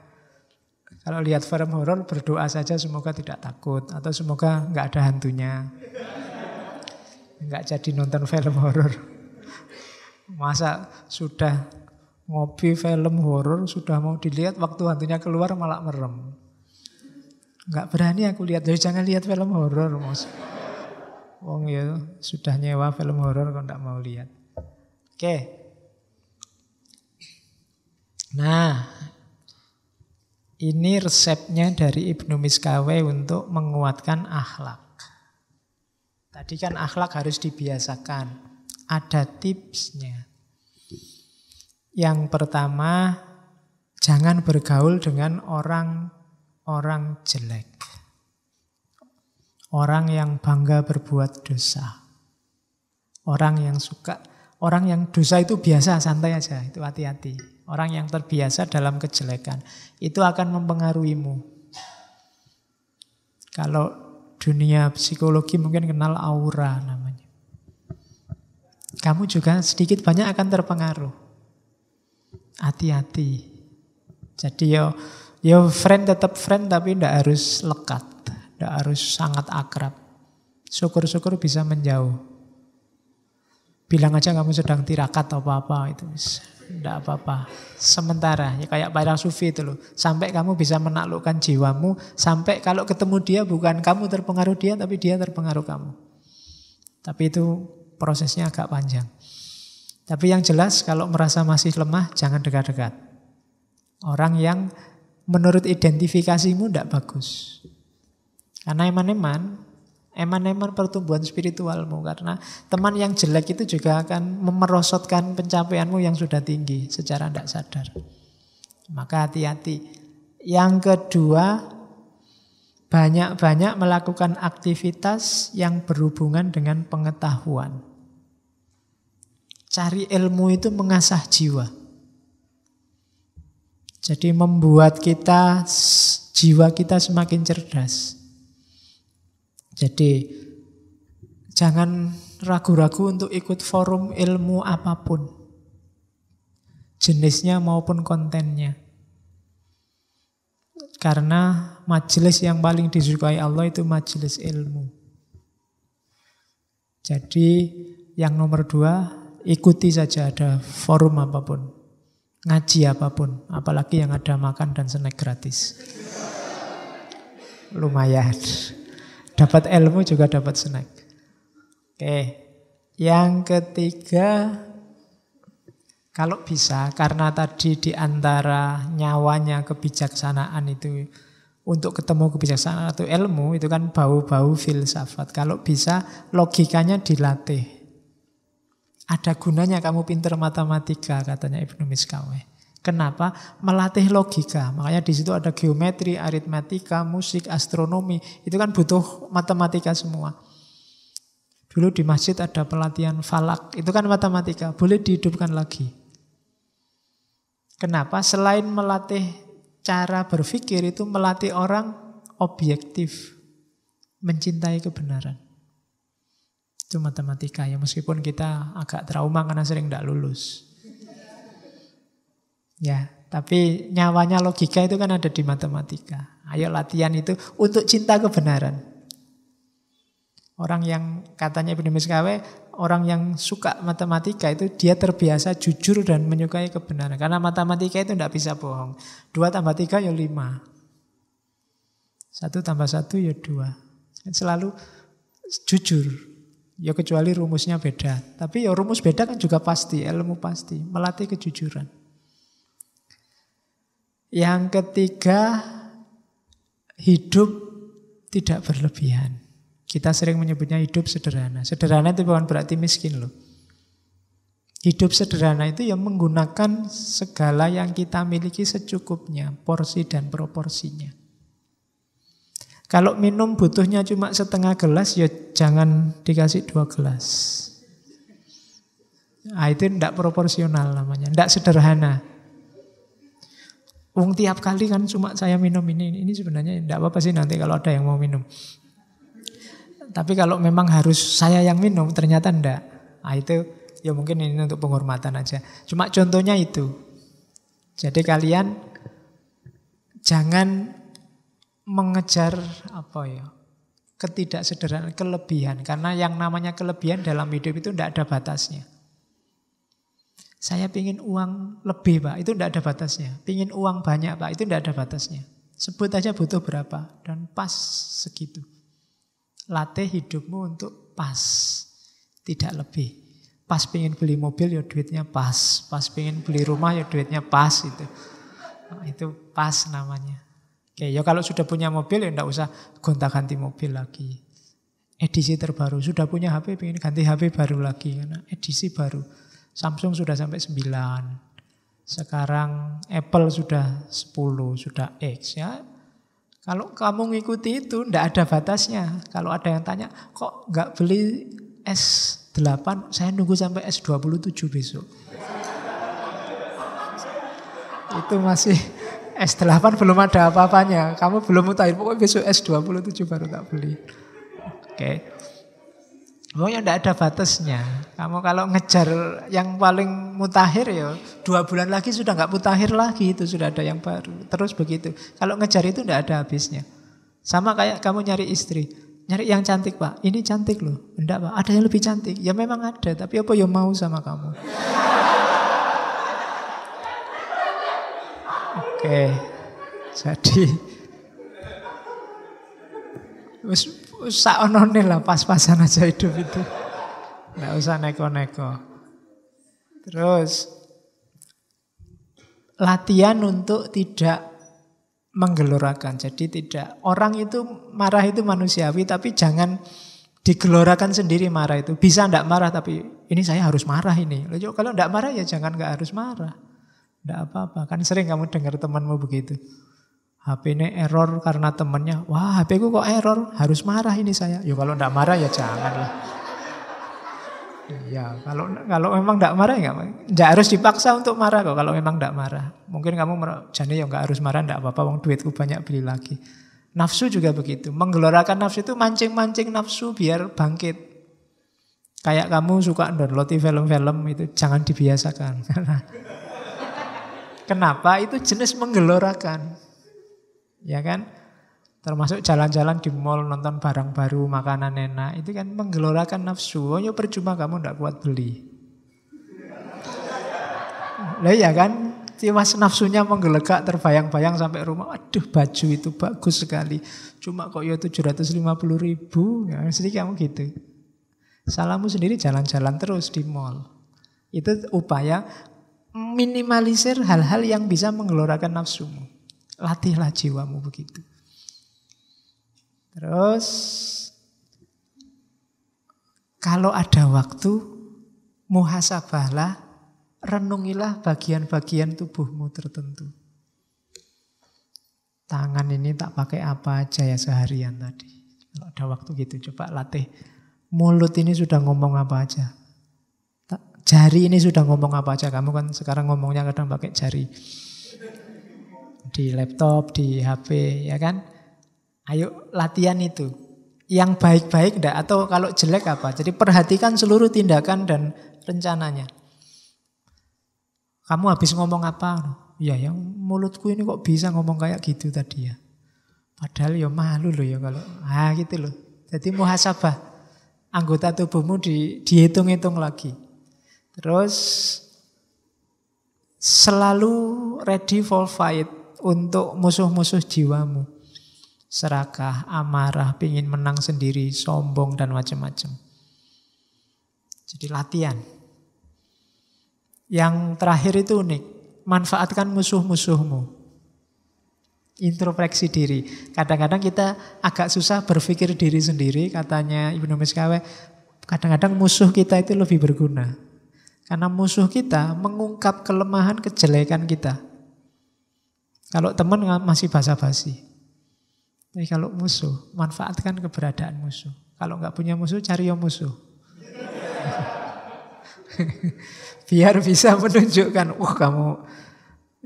Speaker 1: kalau lihat film horor berdoa saja semoga tidak takut atau semoga nggak ada hantunya. Nggak jadi nonton film horor. Masa sudah ngopi film horor sudah mau dilihat waktu hantunya keluar malah merem. Nggak berani aku lihat, jadi jangan lihat film horor, Mas. Wong ya sudah nyewa film horor kok nggak mau lihat. Oke. Nah, ini resepnya dari Ibnu Miskaweh untuk menguatkan akhlak. Tadi kan akhlak harus dibiasakan. Ada tipsnya. Yang pertama, jangan bergaul dengan orang jelek. Orang yang bangga berbuat dosa. Orang yang dosa itu biasa, santai aja, itu hati-hati. Orang yang terbiasa dalam kejelekan, itu akan mempengaruhimu. Kalau dunia psikologi mungkin kenal aura namanya. Kamu juga sedikit banyak akan terpengaruh. Hati-hati. Jadi friend tetap friend tapi tidak harus lekat. Tidak harus sangat akrab. Syukur-syukur bisa menjauh. Bilang aja kamu sedang tirakat atau apa-apa itu. Tidak apa-apa. Sementara, ya kayak para sufi itu loh. Sampai kamu bisa menaklukkan jiwamu. Sampai kalau ketemu dia bukan kamu terpengaruh dia tapi dia terpengaruh kamu. Tapi itu prosesnya agak panjang. Tapi yang jelas kalau merasa masih lemah jangan dekat-dekat. Orang yang menurut identifikasimu tidak bagus. Karena eman-eman pertumbuhan spiritualmu. Karena teman yang jelek itu juga akan memerosotkan pencapaianmu yang sudah tinggi secara tidak sadar. Maka hati-hati. Yang kedua, banyak-banyak melakukan aktivitas yang berhubungan dengan pengetahuan. Cari ilmu itu mengasah jiwa. Jadi membuat jiwa kita semakin cerdas. Jadi jangan ragu-ragu untuk ikut forum ilmu apapun. Jenisnya maupun kontennya. Karena majelis yang paling disukai Allah itu majelis ilmu. Jadi yang nomor 2, ikuti saja ada forum apapun. Ngaji apapun, apalagi yang ada makan dan snack gratis. Lumayan. Dapat ilmu juga dapat snack. Oke. Yang ketiga, kalau bisa, karena tadi di antara nyawanya kebijaksanaan itu, untuk ketemu kebijaksanaan atau ilmu, itu kan bau-bau filsafat. Kalau bisa, logikanya dilatih. Ada gunanya kamu pinter matematika, katanya Ibnu Miskaweh. Kenapa? Melatih logika. Makanya di situ ada geometri, aritmatika, musik, astronomi. Itu kan butuh matematika semua. Dulu di masjid ada pelatihan falak. Itu kan matematika. Boleh dihidupkan lagi. Kenapa? Selain melatih cara berpikir, itu melatih orang objektif, mencintai kebenaran. Itu matematika ya, meskipun kita agak trauma karena sering tidak lulus. Ya, tapi nyawanya logika itu kan ada di matematika. Ayo latihan itu untuk cinta kebenaran. Orang yang katanya Ibnu Miskawe, orang yang suka matematika itu dia terbiasa jujur dan menyukai kebenaran. Karena matematika itu tidak bisa bohong. 2 tambah 3 ya 5. 1 tambah 1 ya 2. Selalu jujur. Ya kecuali rumusnya beda. Tapi ya rumus beda kan juga pasti, ilmu pasti. Melatih kejujuran. Yang ketiga, hidup tidak berlebihan. Kita sering menyebutnya hidup sederhana. Sederhana itu bukan berarti miskin loh. Hidup sederhana itu yang menggunakan segala yang kita miliki secukupnya, porsi dan proporsinya. Kalau minum butuhnya cuma setengah gelas, ya jangan dikasih 2 gelas. Nah, itu tidak proporsional namanya, tidak sederhana. Tiap kali kan cuma saya minum ini sebenarnya tidak apa-apa sih nanti kalau ada yang mau minum. Tapi kalau memang harus saya yang minum, ternyata enggak. Nah itu ya mungkin ini untuk penghormatan aja. Cuma contohnya itu. Jadi kalian jangan mengejar ketidaksederhanaan, kelebihan. Karena yang namanya kelebihan dalam hidup itu enggak ada batasnya. Saya pingin uang lebih Pak, itu enggak ada batasnya. Pingin uang banyak Pak, itu enggak ada batasnya. Sebut aja butuh berapa dan pas segitu. Latih hidupmu untuk pas, tidak lebih. Pas pengen beli mobil ya duitnya pas, pas pengen beli rumah ya duitnya pas itu. Nah, itu pas namanya. Oke, ya kalau sudah punya mobil ya enggak usah gonta-ganti mobil lagi. Edisi terbaru, sudah punya HP pengen ganti HP baru lagi karena edisi baru. Samsung sudah sampai 9. Sekarang Apple sudah 10, sudah X ya. Kalau kamu ngikuti itu, tidak ada batasnya. Kalau ada yang tanya, kok nggak beli S8, saya nunggu sampai S27 besok. Itu masih S8 belum ada apa-apanya. Kamu belum mutakhir, pokoknya besok S27 baru tak beli. Oke. Pokoknya tidak ada batasnya. Kamu kalau ngejar yang paling mutakhir ya 2 bulan lagi sudah nggak mutakhir lagi, itu sudah ada yang baru. Terus begitu. Kalau ngejar itu tidak ada habisnya. Sama kayak kamu nyari istri. Nyari yang cantik Pak, ini cantik loh. Enggak Pak, ada yang lebih cantik. Ya memang ada, tapi apa yang mau sama kamu? Oke. Jadi saonone lah, pas-pasan aja hidup itu. Nggak usah neko-neko. Terus latihan untuk tidak menggelorakan. Jadi tidak, orang itu marah itu manusiawi, tapi jangan digelorakan sendiri marah itu. Bisa enggak marah, tapi ini saya harus marah ini. Kalau enggak marah ya jangan enggak harus marah. Enggak apa-apa. Kan sering kamu dengar temanmu begitu. HP ini error karena temannya. Wah, HP ku kok error, harus marah ini saya. Ya kalau enggak marah ya janganlah. Ya, kalau memang enggak marah ya enggak harus dipaksa untuk marah kok kalau memang enggak marah. Mungkin kamu jane ya enggak harus marah, enggak apa-apa, wong duitku banyak beli lagi. Nafsu juga begitu. Menggelorakan nafsu itu mancing-mancing nafsu biar bangkit. Kayak kamu suka download film-film itu jangan dibiasakan. Kenapa? Itu jenis menggelorakan. Ya kan? Termasuk jalan-jalan di mall, nonton barang baru, makanan enak. Itu kan menggelorakan nafsu. Oh ya percuma kamu tidak kuat beli. Lah ya kan? Tiwas nafsunya menggelegak, terbayang-bayang sampai rumah. Aduh baju itu bagus sekali. Cuma kok ya 750.000. Ya, sedikit kamu gitu. Salahmu sendiri jalan-jalan terus di mall. Itu upaya minimalisir hal-hal yang bisa menggelorakan nafsumu. Latihlah jiwamu begitu. Terus kalau ada waktu, muhasabahlah, renungilah bagian-bagian tubuhmu tertentu. Tangan ini tak pakai apa aja ya seharian tadi. Kalau ada waktu gitu coba latih. Mulut ini sudah ngomong apa aja. Jari ini sudah ngomong apa aja. Kamu kan sekarang ngomongnya kadang pakai jari. Di laptop, di HP, ya kan? Ayo latihan itu. Yang baik-baik enggak, atau kalau jelek apa. Jadi perhatikan seluruh tindakan dan rencananya. Kamu habis ngomong apa? Ya yang mulutku ini kok bisa ngomong kayak gitu tadi ya. Padahal ya malu loh ya kalau. Gitu loh. Jadi muhasabah. Anggota tubuhmu dihitung-hitung lagi. Terus selalu ready for fight untuk musuh-musuh jiwamu. Serakah, amarah, pingin menang sendiri, sombong dan macam-macam. Jadi latihan. Yang terakhir itu unik. Manfaatkan musuh-musuhmu. Introspeksi diri. Kadang-kadang kita agak susah berpikir diri sendiri. Katanya Ibnu Miskaweh, kadang-kadang musuh kita itu lebih berguna. Karena musuh kita mengungkap kelemahan, kejelekan kita. Kalau teman masih basa-basi. Tapi kalau musuh, manfaatkan keberadaan musuh. Kalau nggak punya musuh, cari yang musuh. Biar bisa menunjukkan, kamu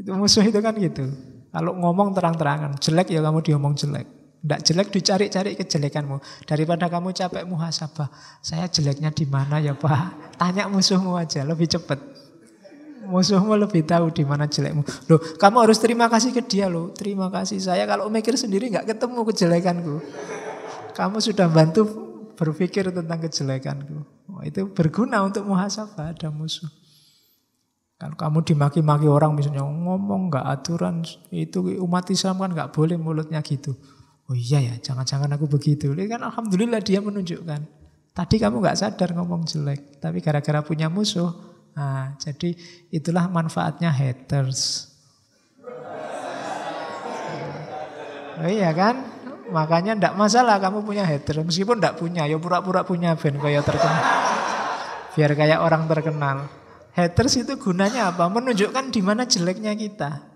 Speaker 1: itu musuh itu kan gitu. Kalau ngomong terang-terangan, jelek ya kamu diomong jelek. Nggak jelek dicari-cari kejelekanmu. Daripada kamu capek muhasabah, saya jeleknya di mana ya Pak? Tanya musuhmu aja, lebih cepat. Musuhmu lebih tahu di mana jelekmu. Loh, kamu harus terima kasih ke dia loh. Terima kasih, saya kalau mikir sendiri nggak ketemu kejelekanku. Kamu sudah bantu berpikir tentang kejelekanku. Itu berguna untuk muhasabah, ada musuh. Kalau kamu dimaki-maki orang misalnya ngomong nggak aturan, itu umat Islam kan nggak boleh mulutnya gitu. Oh iya ya, jangan-jangan aku begitu. Ini kan alhamdulillah dia menunjukkan. Tadi kamu nggak sadar ngomong jelek, tapi gara-gara punya musuh. Nah, jadi itulah manfaatnya haters. Oh iya kan? Makanya ndak masalah kamu punya haters. Meskipun ndak punya, ya pura-pura punya ben kayak terkenal. Biar kayak orang terkenal. Haters itu gunanya apa? Menunjukkan di mana jeleknya kita.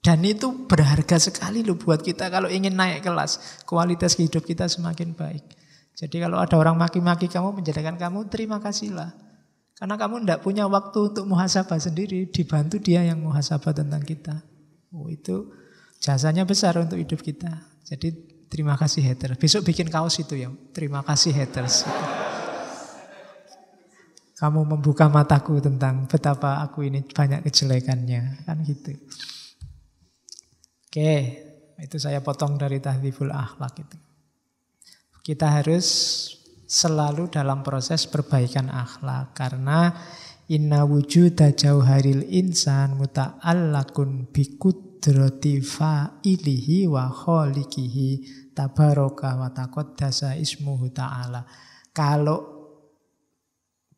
Speaker 1: Dan itu berharga sekali loh buat kita kalau ingin naik kelas. Kualitas hidup kita semakin baik. Jadi kalau ada orang maki-maki kamu, menjadikan kamu, terima kasihlah. Karena kamu tidak punya waktu untuk muhasabah sendiri. Dibantu dia yang muhasabah tentang kita. Itu jasanya besar untuk hidup kita. Jadi terima kasih haters. Besok bikin kaos itu ya. Terima kasih haters. Kamu membuka mataku tentang betapa aku ini banyak kejelekannya. Kan gitu. Oke, itu saya potong dari Tahdzibul Akhlak itu. Kita harus selalu dalam proses perbaikan akhlak. Karena inna wujuda jauharil insan muta'allakun bikudrati fa'ilihi wa kholikihi tabaraka wa taqaddasa ismuhu ta'ala. Kalau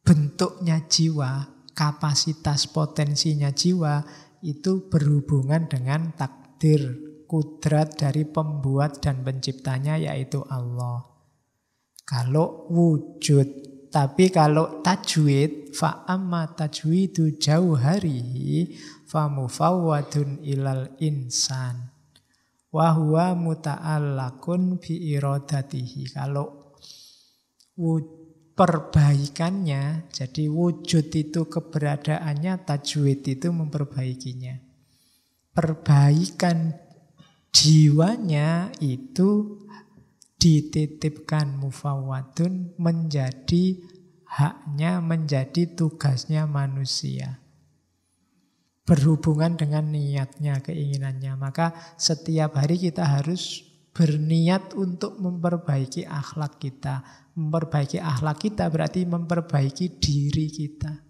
Speaker 1: bentuknya jiwa, kapasitas potensinya jiwa itu berhubungan dengan takdir, kudrat dari pembuat dan penciptanya yaitu Allah. Kalau wujud, tapi kalau tajwid, fa'amma tajwidu jauharihi famufawwadun ilal insan wa huwa muta'allakun bi iradatihi. Kalau perbaikannya, jadi wujud itu keberadaannya, tajwid itu memperbaikinya. Perbaikan jiwanya itu dititipkan mufawwadun menjadi haknya, menjadi tugasnya manusia. Berhubungan dengan niatnya, keinginannya. Maka setiap hari kita harus berniat untuk memperbaiki akhlak kita. Memperbaiki akhlak kita berarti memperbaiki diri kita.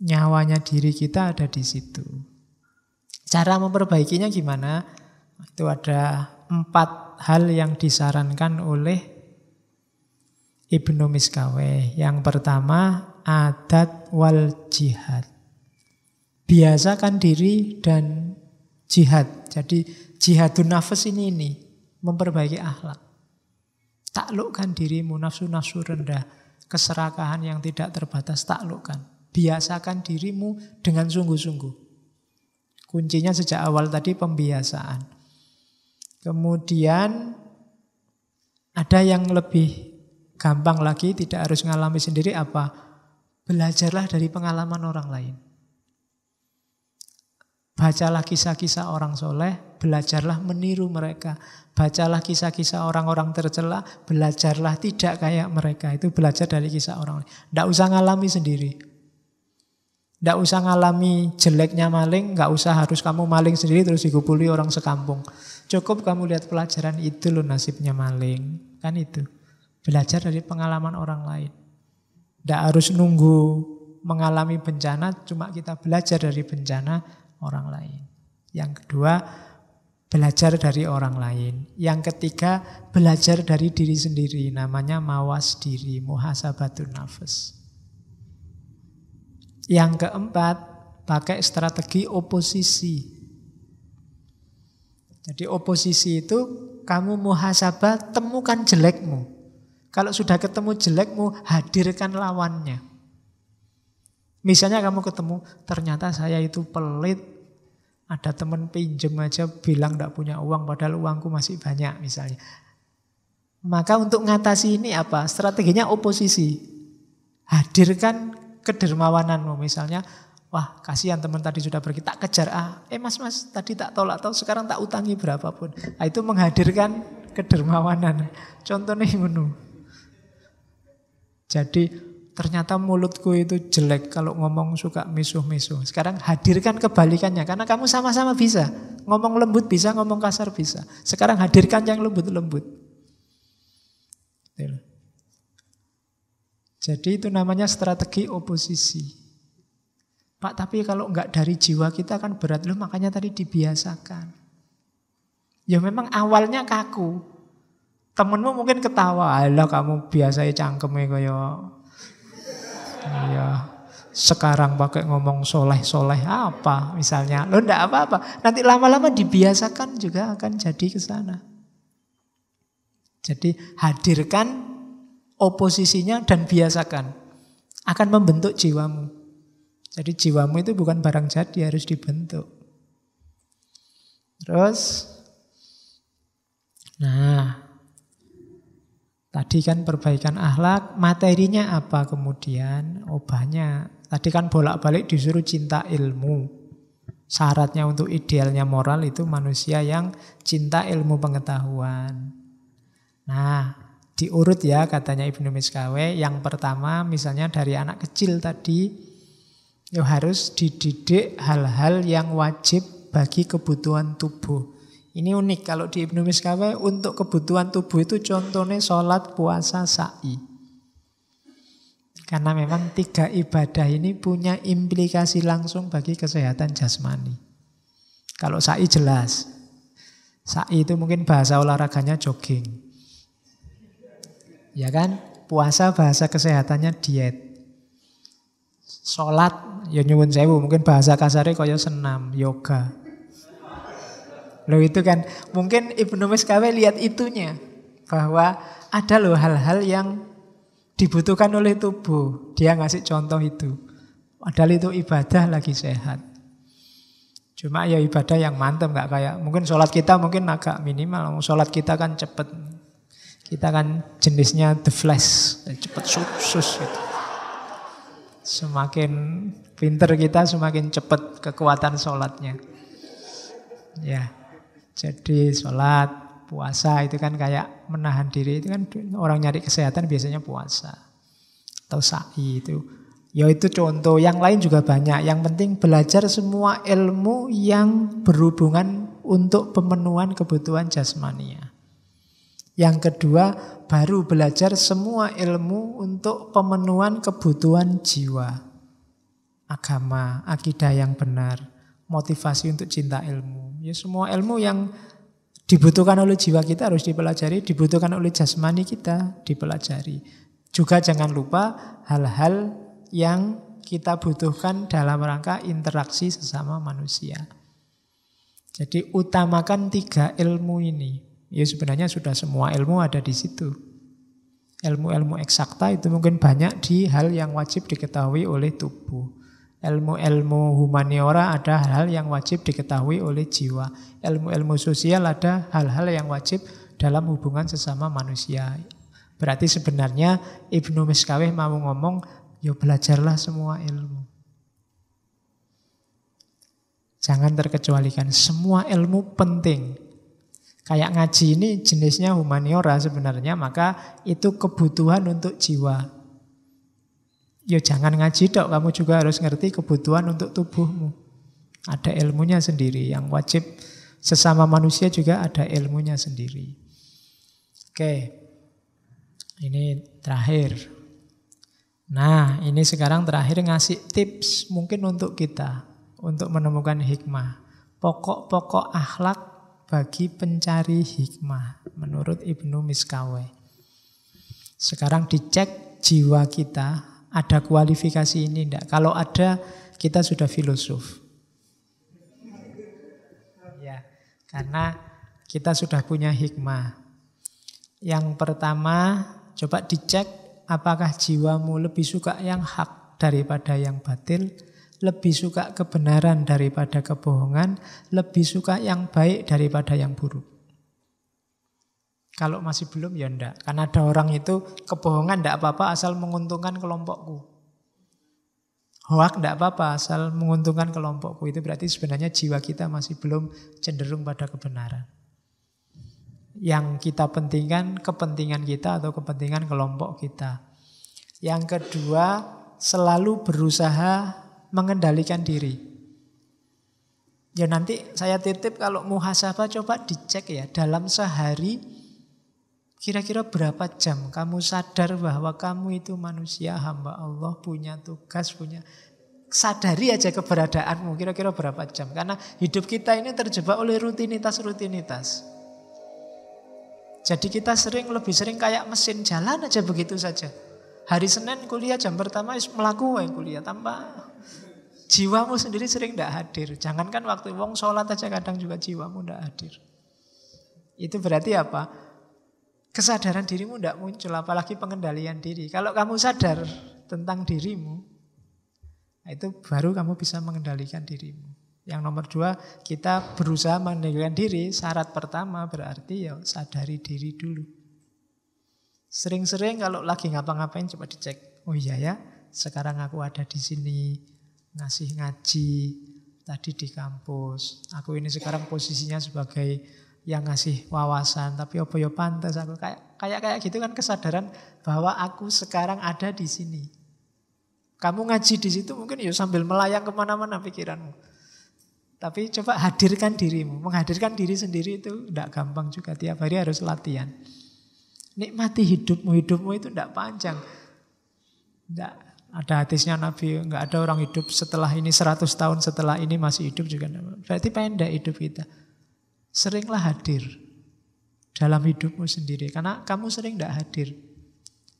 Speaker 1: Nyawanya diri kita ada di situ. Cara memperbaikinya gimana? Itu ada 4 hal yang disarankan oleh Ibnu Miskaweh. Yang pertama, adat wal jihad. Biasakan diri dan jihad. Jadi jihadun nafas ini memperbaiki akhlak. Taklukkan dirimu, nafsu-nafsu rendah, keserakahan yang tidak terbatas, taklukkan. Biasakan dirimu dengan sungguh-sungguh. Kuncinya sejak awal tadi pembiasaan. Kemudian ada yang lebih gampang lagi, tidak harus ngalami sendiri apa? Belajarlah dari pengalaman orang lain. Bacalah kisah-kisah orang soleh, belajarlah meniru mereka. Bacalah kisah-kisah orang-orang tercela, belajarlah tidak kayak mereka. Itu belajar dari kisah orang lain. Tidak usah ngalami sendiri. Tidak usah ngalami jeleknya maling, nggak usah harus kamu maling sendiri terus digupuli orang sekampung. Cukup kamu lihat pelajaran, itu loh nasibnya maling. Kan itu. Belajar dari pengalaman orang lain. Tidak harus nunggu mengalami bencana, cuma kita belajar dari bencana orang lain. Yang kedua, belajar dari orang lain. Yang ketiga, belajar dari diri sendiri. Namanya mawas diri, muhasabatun nafas. Yang keempat, pakai strategi oposisi. Jadi oposisi itu kamu muhasabah, temukan jelekmu. Kalau sudah ketemu jelekmu, hadirkan lawannya. Misalnya kamu ketemu, ternyata saya itu pelit, ada teman pinjem aja bilang tidak punya uang, padahal uangku masih banyak misalnya. Maka untuk ngatasi ini apa? Strateginya oposisi. Hadirkan kedermawananmu. Misalnya, wah kasihan teman tadi sudah pergi, tak kejar. Mas tadi tak tolak, atau sekarang tak utangi berapapun. Itu menghadirkan kedermawanan. Contohnya ngono. Jadi ternyata mulutku itu jelek, kalau ngomong suka misuh-misuh. Sekarang hadirkan kebalikannya, karena kamu sama-sama bisa. Ngomong lembut bisa, ngomong kasar bisa. Sekarang hadirkan yang lembut-lembut. Jadi itu namanya strategi oposisi. Pak, tapi kalau enggak dari jiwa kita kan berat. Loh, makanya tadi dibiasakan. Ya memang awalnya kaku. Temenmu mungkin ketawa, alah kamu biasanya cangkeme kaya... Iya, sekarang pakai ngomong soleh-soleh apa misalnya. Lo ndak apa-apa. Nanti lama-lama dibiasakan juga akan jadi ke sana. Jadi hadirkan oposisinya dan biasakan. Akan membentuk jiwamu. Jadi jiwamu itu bukan barang jadi, harus dibentuk. Terus, tadi kan perbaikan akhlak, materinya apa kemudian? Banyak. Tadi kan bolak-balik disuruh cinta ilmu. Syaratnya untuk idealnya moral itu manusia yang cinta ilmu pengetahuan. Nah, diurut ya katanya Ibnu Miskawe. Yang pertama misalnya dari anak kecil tadi, harus dididik hal-hal yang wajib bagi kebutuhan tubuh. Ini unik kalau di Ibnu Miskawe untuk kebutuhan tubuh itu contohnya sholat, puasa, sa'i. Karena memang 3 ibadah ini punya implikasi langsung bagi kesehatan jasmani. Kalau sa'i jelas. Sa'i itu mungkin bahasa olahraganya jogging. Ya kan? Puasa bahasa kesehatannya diet. Sholat, ya nyuwun sewu, mungkin bahasa kasarnya kaya senam, yoga. Loh itu kan, mungkin Ibnu Miskawe lihat itunya. Bahwa ada loh hal-hal yang dibutuhkan oleh tubuh. Dia ngasih contoh itu. Padahal itu ibadah lagi sehat. Cuma ya ibadah yang mantap, gak kayak, mungkin sholat kita mungkin agak minimal. Sholat kita kan cepet. Kita kan jenisnya the flash, cepet sus gitu. Semakin pinter kita, semakin cepet kekuatan sholatnya. Ya. Jadi sholat, puasa itu kan kayak menahan diri. Itu kan orang nyari kesehatan biasanya puasa. Atau sa'i itu. Ya itu contoh. Yang lain juga banyak. Yang penting belajar semua ilmu yang berhubungan untuk pemenuhan kebutuhan jasmania. Yang kedua, baru belajar semua ilmu untuk pemenuhan kebutuhan jiwa. Agama, akidah yang benar, motivasi untuk cinta ilmu. Ya semua ilmu yang dibutuhkan oleh jiwa kita harus dipelajari, dibutuhkan oleh jasmani kita dipelajari. Juga jangan lupa hal-hal yang kita butuhkan dalam rangka interaksi sesama manusia. Jadi utamakan 3 ilmu ini. Ya sebenarnya sudah semua ilmu ada di situ. Ilmu-ilmu eksakta itu mungkin banyak di hal yang wajib diketahui oleh tubuh. Ilmu-ilmu humaniora ada hal-hal yang wajib diketahui oleh jiwa. Ilmu-ilmu sosial ada hal-hal yang wajib dalam hubungan sesama manusia. Berarti sebenarnya Ibnu Miskawih mau ngomong, yo belajarlah semua ilmu. Jangan terkecualikan, semua ilmu penting. Kayak ngaji ini jenisnya humaniora sebenarnya, maka itu kebutuhan untuk jiwa. Yo jangan ngaji dok, kamu juga harus ngerti kebutuhan untuk tubuhmu. Ada ilmunya sendiri, yang wajib sesama manusia juga ada ilmunya sendiri. Oke. Ini terakhir. Nah, ini sekarang terakhir ngasih tips mungkin untuk kita, untuk menemukan hikmah. Pokok-pokok akhlak bagi pencari hikmah, menurut Ibnu Miskawih. Sekarang dicek jiwa kita, ada kualifikasi ini enggak? Kalau ada, kita sudah filosof. Ya, karena kita sudah punya hikmah. Yang pertama, coba dicek apakah jiwamu lebih suka yang hak daripada yang batil, lebih suka kebenaran daripada kebohongan, lebih suka yang baik daripada yang buruk. Kalau masih belum ya enggak. Karena ada orang itu kebohongan enggak apa-apa asal menguntungkan kelompokku. Hoak enggak apa-apa asal menguntungkan kelompokku. Itu berarti sebenarnya jiwa kita masih belum cenderung pada kebenaran. Yang kita pentingkan kepentingan kita atau kepentingan kelompok kita. Yang kedua, selalu berusaha mengendalikan diri. Ya nanti saya titip kalau muhasabah coba dicek ya, dalam sehari kira-kira berapa jam kamu sadar bahwa kamu itu manusia, hamba Allah, punya tugas, sadari aja keberadaanmu, kira-kira berapa jam. Karena hidup kita ini terjebak oleh rutinitas-rutinitas. Jadi kita lebih sering kayak mesin jalan aja begitu saja. Hari Senin kuliah jam pertama melaku kuliah tanpa jiwamu sendiri sering tidak hadir. Jangankan waktu wong sholat aja kadang juga jiwamu tidak hadir. Itu berarti apa? Kesadaran dirimu tidak muncul, apalagi pengendalian diri. Kalau kamu sadar tentang dirimu, itu baru kamu bisa mengendalikan dirimu. Yang nomor 2, kita berusaha mengendalikan diri. Syarat pertama berarti ya sadari diri dulu. Sering-sering kalau lagi ngapa-ngapain coba dicek. Oh iya ya, sekarang aku ada di sini ngasih ngaji, tadi di kampus. Aku ini sekarang posisinya sebagai yang ngasih wawasan, tapi apa ya pantas aku kayak gitu kan, kesadaran bahwa aku sekarang ada di sini. Kamu ngaji di situ mungkin ya sambil melayang kemana-mana pikiranmu. Tapi coba hadirkan dirimu. Menghadirkan diri sendiri itu tidak gampang juga. Tiap hari harus latihan. Nikmati hidupmu. Hidupmu itu tidak panjang. Tidak ada hadisnya Nabi. Tidak ada orang hidup setelah ini 100 tahun setelah ini masih hidup juga. Berarti pendek hidup kita. Seringlah hadir dalam hidupmu sendiri. Karena kamu sering tidak hadir.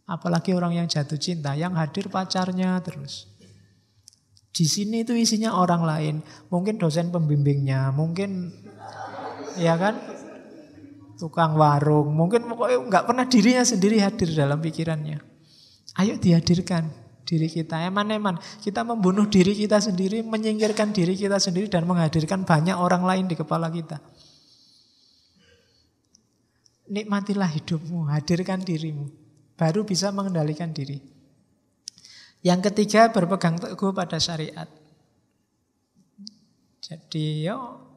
Speaker 1: Apalagi orang yang jatuh cinta. Yang hadir pacarnya terus. Di sini itu isinya orang lain. Mungkin dosen pembimbingnya, mungkin ya kan tukang warung, mungkin pokoknya nggak pernah dirinya sendiri hadir dalam pikirannya. Ayo dihadirkan diri kita. Eman-eman kita membunuh diri kita sendiri, menyingkirkan diri kita sendiri dan menghadirkan banyak orang lain di kepala kita. Nikmatilah hidupmu, hadirkan dirimu, baru bisa mengendalikan diri. Yang ketiga, berpegang teguh pada syariat. Jadi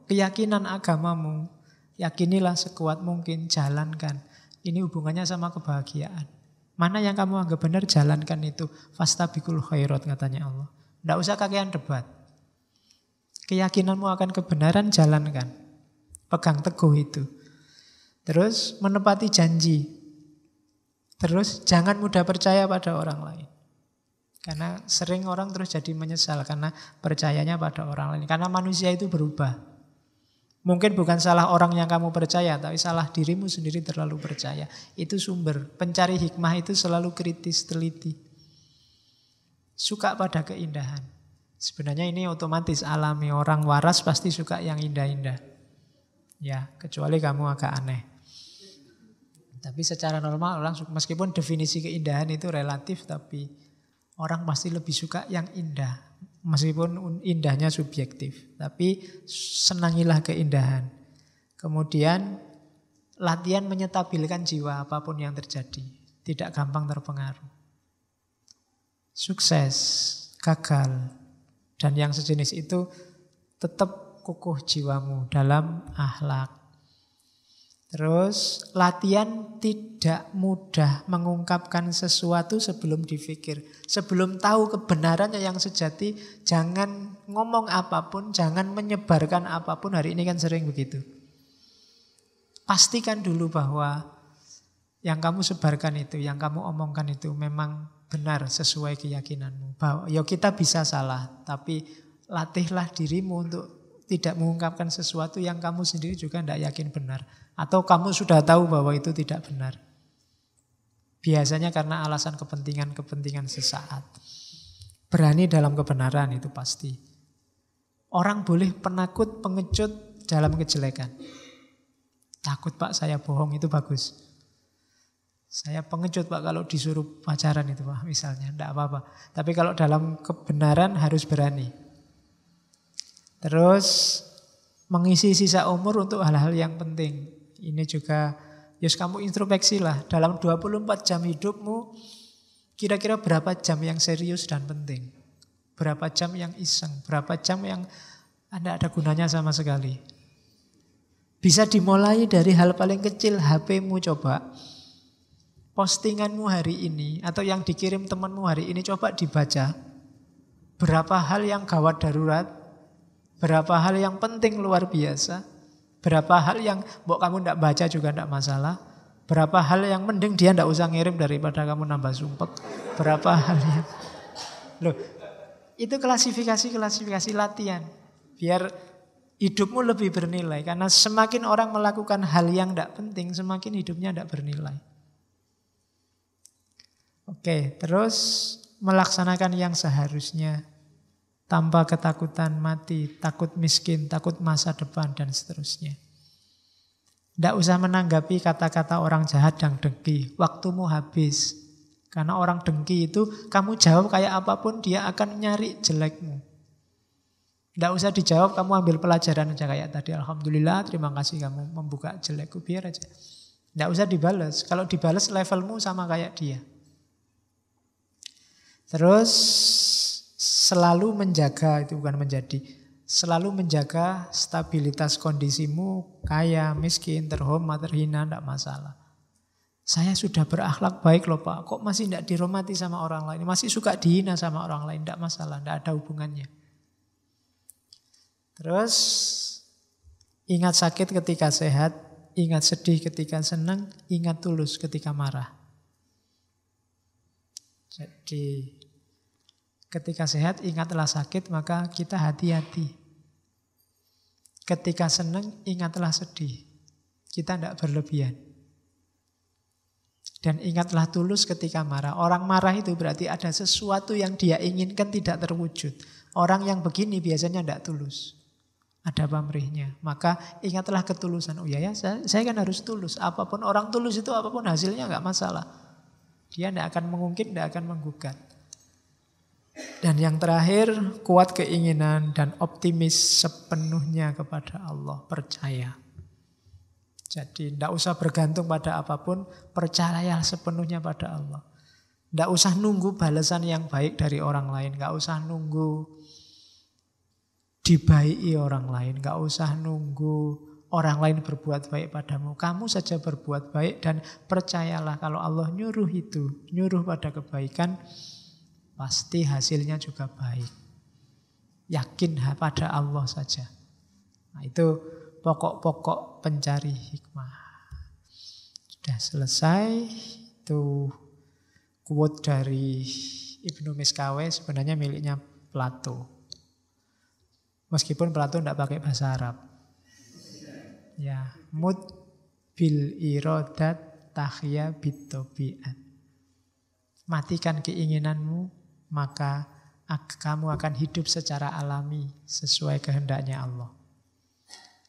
Speaker 1: keyakinan agamamu, yakinilah sekuat mungkin, jalankan. Ini hubungannya sama kebahagiaan. Mana yang kamu anggap benar, jalankan itu. Fastabiqul khairat katanya Allah. Tidak usah kakean debat. Keyakinanmu akan kebenaran, jalankan. Pegang teguh itu. Terus menepati janji. Terus jangan mudah percaya pada orang lain. Karena sering orang terus jadi menyesal karena percayanya pada orang lain. Karena manusia itu berubah. Mungkin bukan salah orang yang kamu percaya, tapi salah dirimu sendiri terlalu percaya. Itu sumber. Pencari hikmah itu selalu kritis, teliti. Suka pada keindahan. Sebenarnya ini otomatis alami. Orang waras pasti suka yang indah-indah. Ya, kecuali kamu agak aneh. Tapi secara normal orang meskipun definisi keindahan itu relatif, tapi orang pasti lebih suka yang indah. Meskipun indahnya subjektif. Tapi senangilah keindahan. Kemudian latihan menyetabilkan jiwa apapun yang terjadi. tidak gampang terpengaruh. Sukses, gagal, dan yang sejenis itu tetap kukuh jiwamu dalam akhlak. Terus latihan tidak mudah mengungkapkan sesuatu sebelum dipikir. Sebelum tahu kebenarannya yang sejati, jangan ngomong apapun, jangan menyebarkan apapun. Hari ini kan sering begitu. Pastikan dulu bahwa yang kamu sebarkan itu, yang kamu omongkan itu memang benar sesuai keyakinanmu. Bahwa ya kita bisa salah, tapi latihlah dirimu untuk tidak mengungkapkan sesuatu yang kamu sendiri juga tidak yakin benar. Atau kamu sudah tahu bahwa itu tidak benar. Biasanya karena alasan kepentingan-kepentingan sesaat. Berani dalam kebenaran itu pasti. Orang boleh penakut, pengecut dalam kejelekan. Takut Pak saya bohong itu bagus. Saya pengecut Pak kalau disuruh pacaran itu Pak misalnya. Tidak apa-apa. Tapi kalau dalam kebenaran harus berani. Terus mengisi sisa umur untuk hal-hal yang penting. Ini juga, kamu introspeksi lah. Dalam 24 jam hidupmu, kira-kira berapa jam yang serius dan penting? Berapa jam yang iseng? Berapa jam yang tidak ada gunanya sama sekali? Bisa dimulai dari hal paling kecil, HP-mu coba. Postinganmu hari ini, atau yang dikirim temanmu hari ini, coba dibaca. Berapa hal yang gawat darurat? Berapa hal yang penting luar biasa? Berapa hal yang kamu tidak baca juga tidak masalah? Berapa hal yang mending dia tidak usah ngirim daripada kamu nambah sumpek? Berapa hal yang... Loh, itu klasifikasi latihan. Biar hidupmu lebih bernilai. Karena semakin orang melakukan hal yang tidak penting, semakin hidupnya tidak bernilai. Oke, terus melaksanakan yang seharusnya. Tanpa ketakutan mati, takut miskin, takut masa depan, dan seterusnya. Tidak usah menanggapi kata-kata orang jahat dan dengki. Waktumu habis. Karena orang dengki itu, kamu jawab kayak apapun, dia akan nyari jelekmu. Tidak usah dijawab, kamu ambil pelajaran aja kayak tadi. Alhamdulillah, terima kasih kamu membuka jelekku, biar aja. Tidak usah dibalas. Kalau dibalas levelmu sama kayak dia. Terus selalu menjaga, itu bukan menjadi, selalu menjaga stabilitas kondisimu, kaya, miskin, terhormat, terhina, tidak masalah. Saya sudah berakhlak baik loh Pak, kok masih tidak dihormati sama orang lain, masih suka dihina sama orang lain, tidak masalah, tidak ada hubungannya. Terus ingat sakit ketika sehat, ingat sedih ketika senang, ingat tulus ketika marah. Jadi ketika sehat, ingatlah sakit, maka kita hati-hati. Ketika senang, ingatlah sedih. Kita tidak berlebihan. Dan ingatlah tulus ketika marah. Orang marah itu berarti ada sesuatu yang dia inginkan tidak terwujud. Orang yang begini biasanya tidak tulus. Ada pamrihnya. Maka ingatlah ketulusan. Oh ya, saya kan harus tulus. Apapun orang tulus itu, apapun hasilnya nggak masalah. Dia tidak akan mengungkit, tidak akan menggugat. Dan yang terakhir, kuat keinginan dan optimis sepenuhnya kepada Allah, percaya. Jadi tidak usah bergantung pada apapun, percayalah sepenuhnya pada Allah. Tidak usah nunggu balasan yang baik dari orang lain, tidak usah nunggu dibaiki orang lain, tidak usah nunggu orang lain berbuat baik padamu. Kamu saja berbuat baik dan percayalah kalau Allah nyuruh itu, nyuruh pada kebaikan, pasti hasilnya juga baik. Yakin pada Allah saja. Nah, itu pokok-pokok pencari hikmah. Sudah selesai. Itu quote dari Ibnu Miskaweh, sebenarnya miliknya Plato. Meskipun Plato tidak pakai bahasa Arab. Ya, mut bil irodat tahya bitobiat. Matikan keinginanmu, maka kamu akan hidup secara alami sesuai kehendaknya Allah.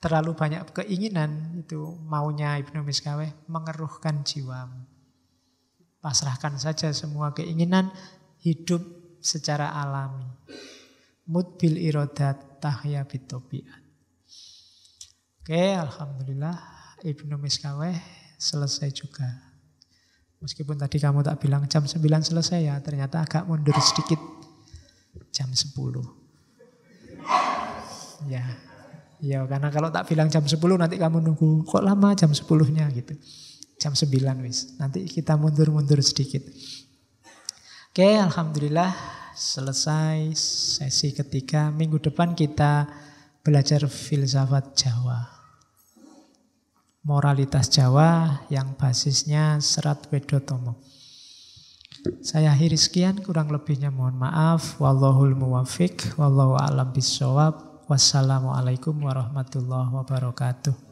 Speaker 1: Terlalu banyak keinginan, itu maunya Ibnu Miskaweh, mengeruhkan jiwamu. Pasrahkan saja semua keinginan, hidup secara alami. Mut bil irodat tahya bitobiat. Oke, alhamdulillah Ibnu Miskaweh selesai juga. Meskipun tadi kamu tak bilang jam 9 selesai ya, ternyata agak mundur sedikit. Jam 10. Ya. Ya, karena kalau tak bilang jam 10 nanti kamu nunggu, kok lama jam 10-nya gitu. Jam 9 wis. Nanti kita mundur-mundur sedikit. Oke, alhamdulillah selesai sesi ketiga. Minggu depan kita belajar filsafat Jawa. Moralitas Jawa yang basisnya Serat Wedotomo. Saya akhiri sekian, kurang lebihnya mohon maaf. Wallahul muwaffiq, wallahu a'lam bishawab. Wassalamualaikum warahmatullahi wabarakatuh.